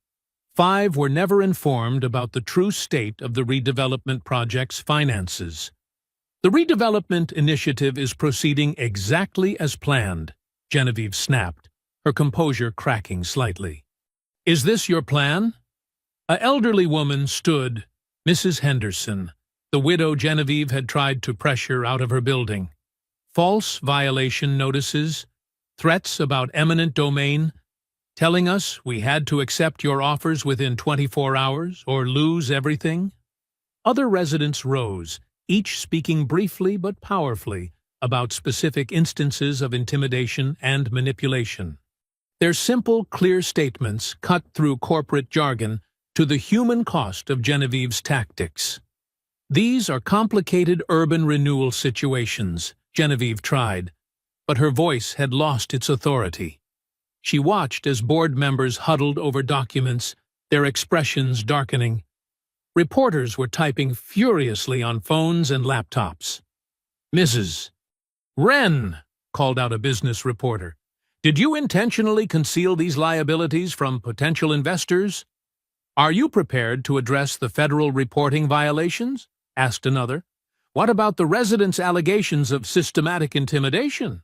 5 were never informed about the true state of the redevelopment project's finances. "The redevelopment initiative is proceeding exactly as planned," Genevieve snapped, her composure cracking slightly. "Is this your plan?" An elderly woman stood, Mrs. Henderson, the widow Genevieve had tried to pressure out of her building. False violation notices, threats about eminent domain, telling us we had to accept your offers within 24 hours or lose everything. Other residents rose, each speaking briefly but powerfully about specific instances of intimidation and manipulation. Their simple, clear statements cut through corporate jargon to the human cost of Genevieve's tactics. "These are complicated urban renewal situations," Genevieve tried, but her voice had lost its authority. She watched as board members huddled over documents, their expressions darkening. Reporters were typing furiously on phones and laptops. "Mrs. Wren," called out a business reporter, "did you intentionally conceal these liabilities from potential investors?" "Are you prepared to address the federal reporting violations?" asked another. "What about the residents' allegations of systematic intimidation?"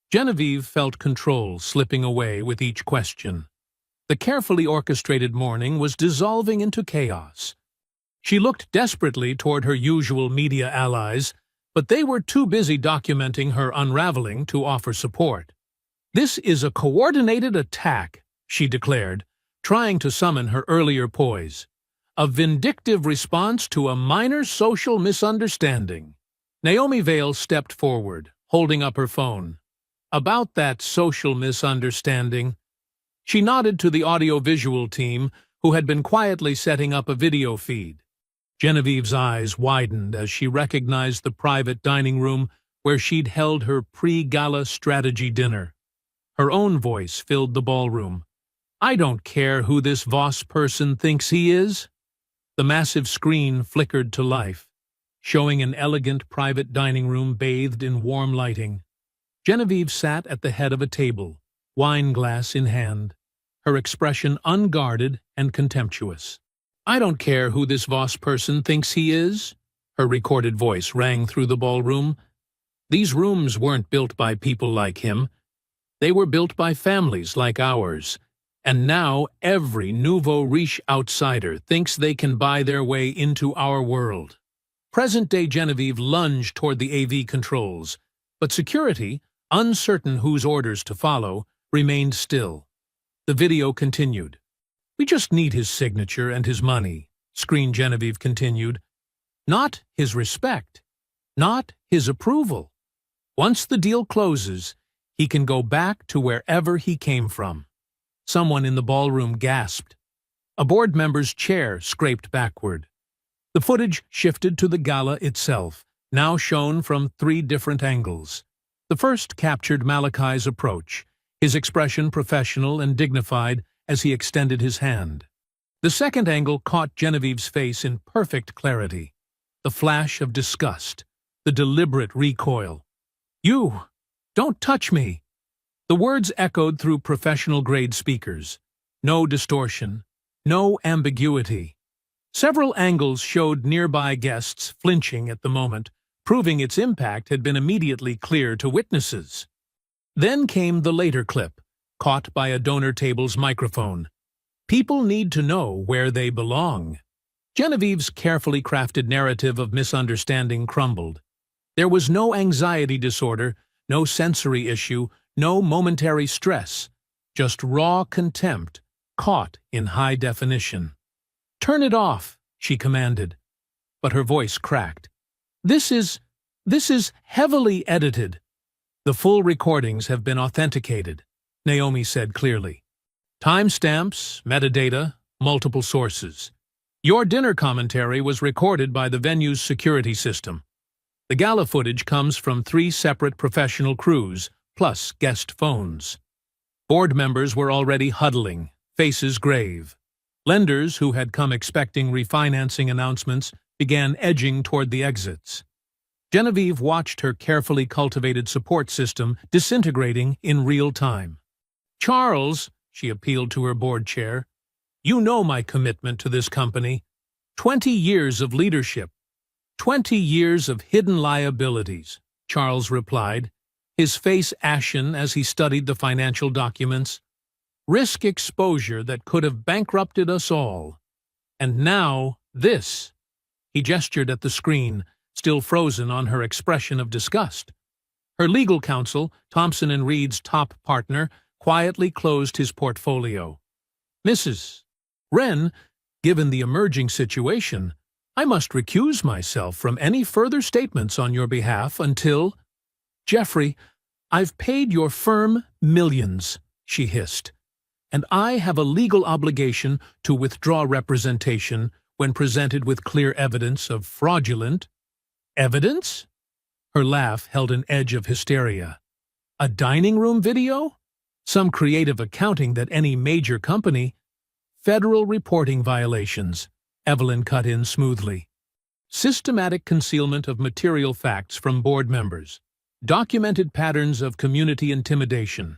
Genevieve felt control slipping away with each question. The carefully orchestrated morning was dissolving into chaos. She looked desperately toward her usual media allies, but they were too busy documenting her unraveling to offer support. "This is a coordinated attack," she declared, trying to summon her earlier poise. a vindictive response to a minor social misunderstanding. Naomi Vale stepped forward, holding up her phone. About that social misunderstanding, she nodded to the audio-visual team, who had been quietly setting up a video feed. Genevieve's eyes widened as she recognized the private dining room where she'd held her pre-gala strategy dinner. Her own voice filled the ballroom. "I don't care who this Voss person thinks he is." The massive screen flickered to life, showing an elegant private dining room bathed in warm lighting. Genevieve sat at the head of a table, wine glass in hand, her expression unguarded and contemptuous. "I don't care who this Voss person thinks he is," her recorded voice rang through the ballroom. "These rooms weren't built by people like him. They were built by families like ours. And now every nouveau riche outsider thinks they can buy their way into our world." Present-day Genevieve lunged toward the AV controls, but security, uncertain whose orders to follow, remained still. The video continued. "We just need his signature and his money," Screen Genevieve continued. "Not his respect, not his approval. Once the deal closes, he can go back to wherever he came from." Someone in the ballroom gasped. A board member's chair scraped backward. The footage shifted to the gala itself, now shown from 3 different angles. The first captured Malachi's approach, his expression professional and dignified as he extended his hand. The second angle caught Genevieve's face in perfect clarity, the flash of disgust, the deliberate recoil. "You! Don't touch me!" The words echoed through professional-grade speakers. No distortion, no ambiguity. Several angles showed nearby guests flinching at the moment, proving its impact had been immediately clear to witnesses. Then came the later clip, caught by a donor table's microphone. People need to know where they belong. Genevieve's carefully crafted narrative of misunderstanding crumbled. There was no anxiety disorder, no sensory issue, no momentary stress, just raw contempt, caught in high definition. "Turn it off," she commanded, but her voice cracked. This is heavily edited." "The full recordings have been authenticated," Naomi said clearly. "Timestamps, metadata, multiple sources. Your dinner commentary was recorded by the venue's security system. The gala footage comes from 3 separate professional crews, plus guest phones." Board members were already huddling, faces grave. Lenders who had come expecting refinancing announcements began edging toward the exits. Genevieve watched her carefully cultivated support system disintegrating in real time. "Charles," she appealed to her board chair, "you know my commitment to this company. 20 years of leadership. 20 years of hidden liabilities," Charles replied, his face ashen as he studied the financial documents. "Risk exposure that could have bankrupted us all. And now, this." He gestured at the screen, still frozen on her expression of disgust. Her legal counsel, Thompson & Reed's top partner, quietly closed his portfolio. "Mrs. Wren, given the emerging situation, I must recuse myself from any further statements on your behalf until—" "Jeffrey, I've paid your firm millions," she hissed, "and I have a legal obligation to withdraw representation when presented with clear evidence of fraudulent—" "Evidence?" Her laugh held an edge of hysteria. "A dining room video? Some creative accounting that any major company—" "Federal reporting violations," Evelyn cut in smoothly. "Systematic concealment of material facts from board members, documented patterns of community intimidation,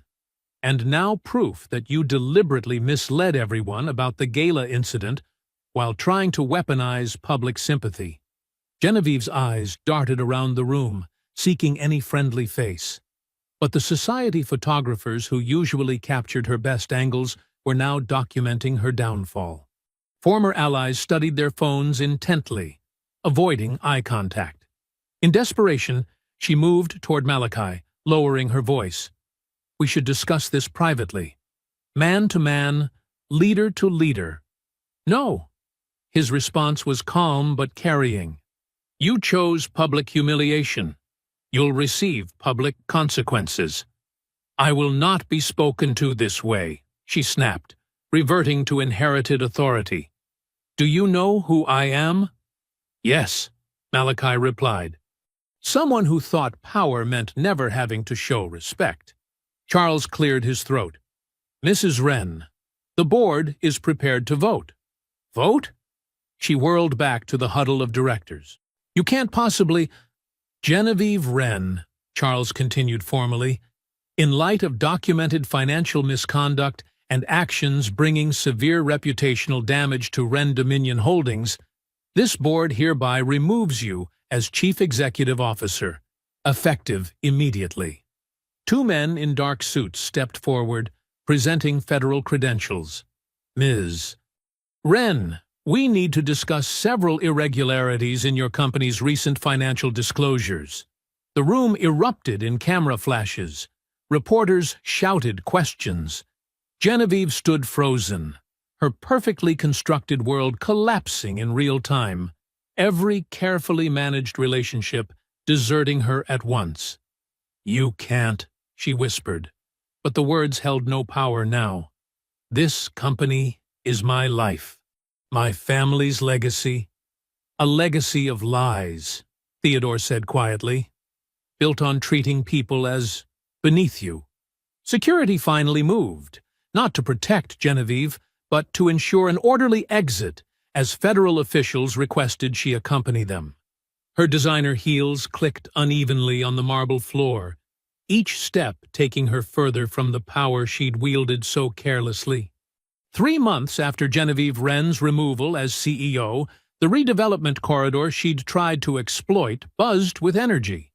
and now proof that you deliberately misled everyone about the gala incident while trying to weaponize public sympathy." Genevieve's eyes darted around the room, seeking any friendly face. But the society photographers who usually captured her best angles were now documenting her downfall. Former allies studied their phones intently, avoiding eye contact. In desperation, she moved toward Malachi, lowering her voice. "We should discuss this privately. Man to man, leader to leader." "No," His response was calm but carrying. You chose public humiliation. You'll receive public consequences. I will not be spoken to this way, she snapped, reverting to inherited authority. Do you know who I am? Yes, Malachi replied. Someone who thought power meant never having to show respect. Charles cleared his throat. Mrs. Wren, the board is prepared to vote. Vote? She whirled back to the huddle of directors. You can't possibly— Genevieve Wren, Charles continued formally, in light of documented financial misconduct and actions bringing severe reputational damage to Wren Dominion Holdings, this board hereby removes you as Chief Executive Officer, effective immediately. Two men in dark suits stepped forward, presenting federal credentials. Ms. Wren, we need to discuss several irregularities in your company's recent financial disclosures. The room erupted in camera flashes. Reporters shouted questions. Genevieve stood frozen, her perfectly constructed world collapsing in real time, every carefully managed relationship deserting her at once. You can't, she whispered, but the words held no power now. This company is my life, my family's legacy, a legacy of lies, Theodore said quietly, built on treating people as beneath you. Security finally moved, not to protect Genevieve, but to ensure an orderly exit as federal officials requested she accompany them. Her designer heels clicked unevenly on the marble floor, each step taking her further from the power she'd wielded so carelessly. 3 months after Genevieve Wren's removal as CEO, the redevelopment corridor she'd tried to exploit buzzed with energy.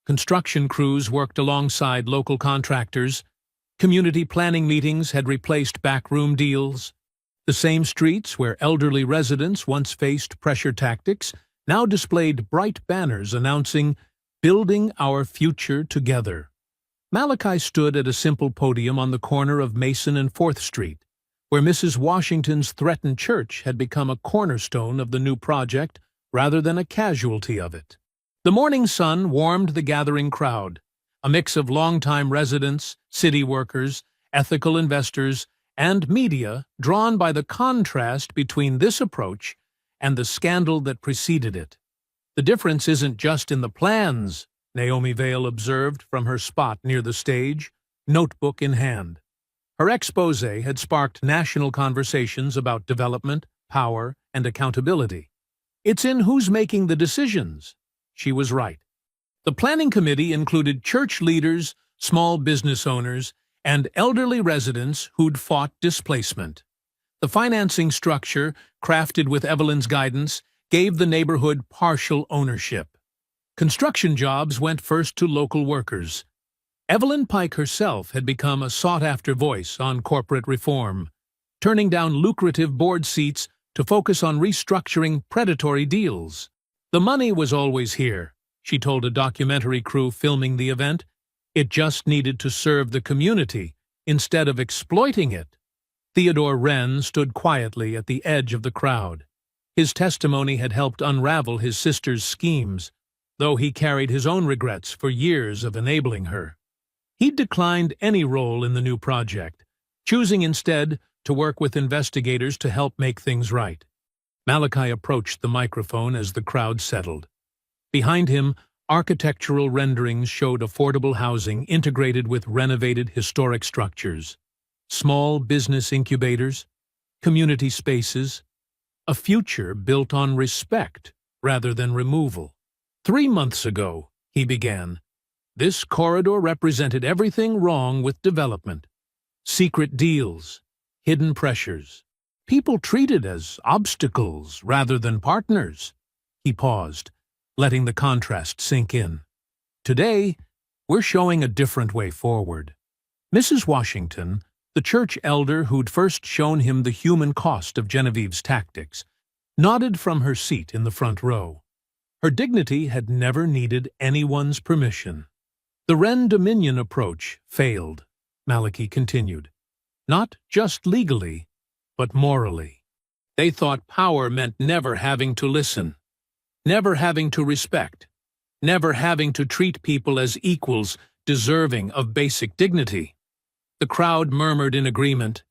Construction crews worked alongside local contractors. Community planning meetings had replaced backroom deals. The same streets where elderly residents once faced pressure tactics now displayed bright banners announcing, "Building our future together." Malachi stood at a simple podium on the corner of Mason and 4th Street, where Mrs. Washington's threatened church had become a cornerstone of the new project rather than a casualty of it. The morning sun warmed the gathering crowd, a mix of longtime residents, city workers, ethical investors, and media drawn by the contrast between this approach and the scandal that preceded it. The difference isn't just in the plans, Naomi Vale observed from her spot near the stage, notebook in hand. Her expose had sparked national conversations about development, power, and accountability. It's in who's making the decisions. She was right. The planning committee included church leaders, small business owners, and elderly residents who'd fought displacement. The financing structure, crafted with Evelyn's guidance, gave the neighborhood partial ownership. Construction jobs went first to local workers. Evelyn Pike herself had become a sought-after voice on corporate reform, turning down lucrative board seats to focus on restructuring predatory deals. The money was always here, she told a documentary crew filming the event. It just needed to serve the community instead of exploiting it. Theodore Wren stood quietly at the edge of the crowd. His testimony had helped unravel his sister's schemes, though he carried his own regrets for years of enabling her. He'd declined any role in the new project, choosing instead to work with investigators to help make things right. Malachi approached the microphone as the crowd settled. Behind him, architectural renderings showed affordable housing integrated with renovated historic structures, small business incubators, community spaces, a future built on respect rather than removal. 3 months ago, he began, this corridor represented everything wrong with development. Secret deals, hidden pressures, people treated as obstacles rather than partners. He paused, letting the contrast sink in. Today, we're showing a different way forward. Mrs. Washington, the church elder who'd first shown him the human cost of Genevieve's tactics, nodded from her seat in the front row. Her dignity had never needed anyone's permission. The Wren Dominion approach failed, Malachi continued. Not just legally, but morally. They thought power meant never having to listen, never having to respect, never having to treat people as equals deserving of basic dignity. The crowd murmured in agreement.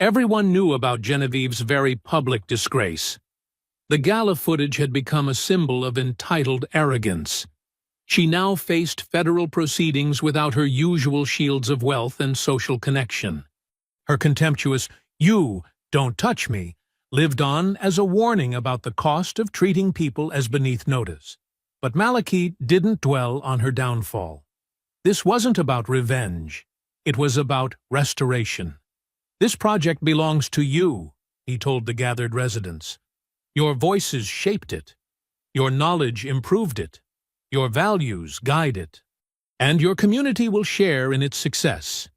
Everyone knew about Genevieve's very public disgrace. The gala footage had become a symbol of entitled arrogance. She now faced federal proceedings without her usual shields of wealth and social connection. Her contemptuous, "You don't touch me," lived on as a warning about the cost of treating people as beneath notice. But Maliki didn't dwell on her downfall. This wasn't about revenge. It was about restoration. "This project belongs to you," he told the gathered residents. "Your voices shaped it. Your knowledge improved it. Your values guide it. And your community will share in its success."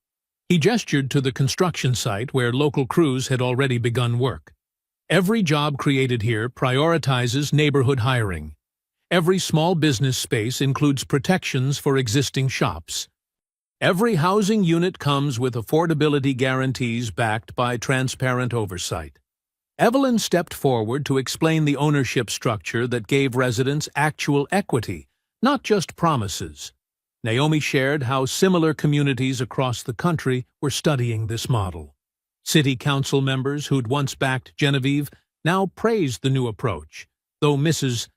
He gestured to the construction site where local crews had already begun work. Every job created here prioritizes neighborhood hiring. Every small business space includes protections for existing shops. Every housing unit comes with affordability guarantees backed by transparent oversight. Evelyn stepped forward to explain the ownership structure that gave residents actual equity, not just promises. Naomi shared how similar communities across the country were studying this model. City council members who'd once backed Genevieve now praised the new approach, though Mrs.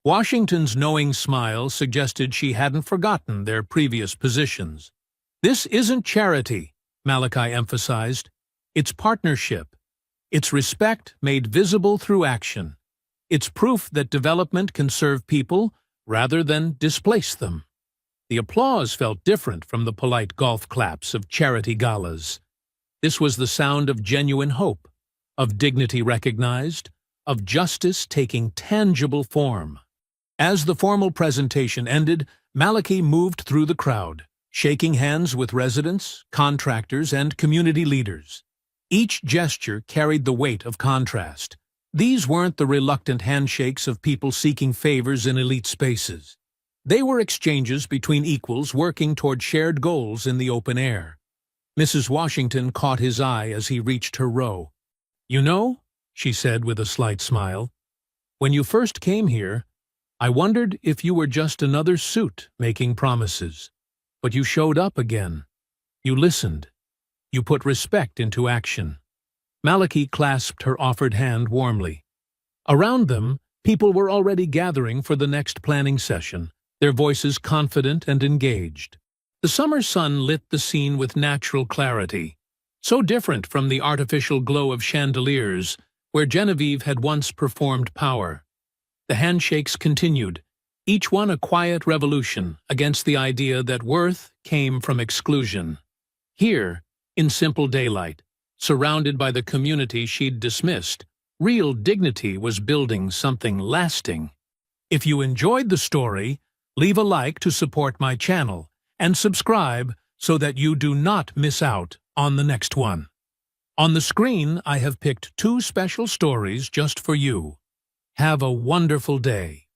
Washington's knowing smile suggested she hadn't forgotten their previous positions. "This isn't charity," Malachi emphasized. "It's partnership. It's respect made visible through action. It's proof that development can serve people rather than displace them." The applause felt different from the polite golf claps of charity galas. This was the sound of genuine hope, of dignity recognized, of justice taking tangible form. As the formal presentation ended, Maliki moved through the crowd, shaking hands with residents, contractors, and community leaders. Each gesture carried the weight of contrast. These weren't the reluctant handshakes of people seeking favors in elite spaces. They were exchanges between equals working toward shared goals in the open air. Mrs. Washington caught his eye as he reached her row. "You know," she said with a slight smile, "when you first came here, I wondered if you were just another suit making promises. But you showed up again. You listened. You put respect into action." Maliki clasped her offered hand warmly. Around them, people were already gathering for the next planning session, their voices confident and engaged. The summer sun lit the scene with natural clarity, so different from the artificial glow of chandeliers where Genevieve had once performed power. The handshakes continued, each one a quiet revolution against the idea that worth came from exclusion. Here, in simple daylight, surrounded by the community she'd dismissed, real dignity was building something lasting. If you enjoyed the story, leave a like to support my channel and subscribe so that you do not miss out on the next one. On the screen, I have picked 2 special stories just for you. Have a wonderful day.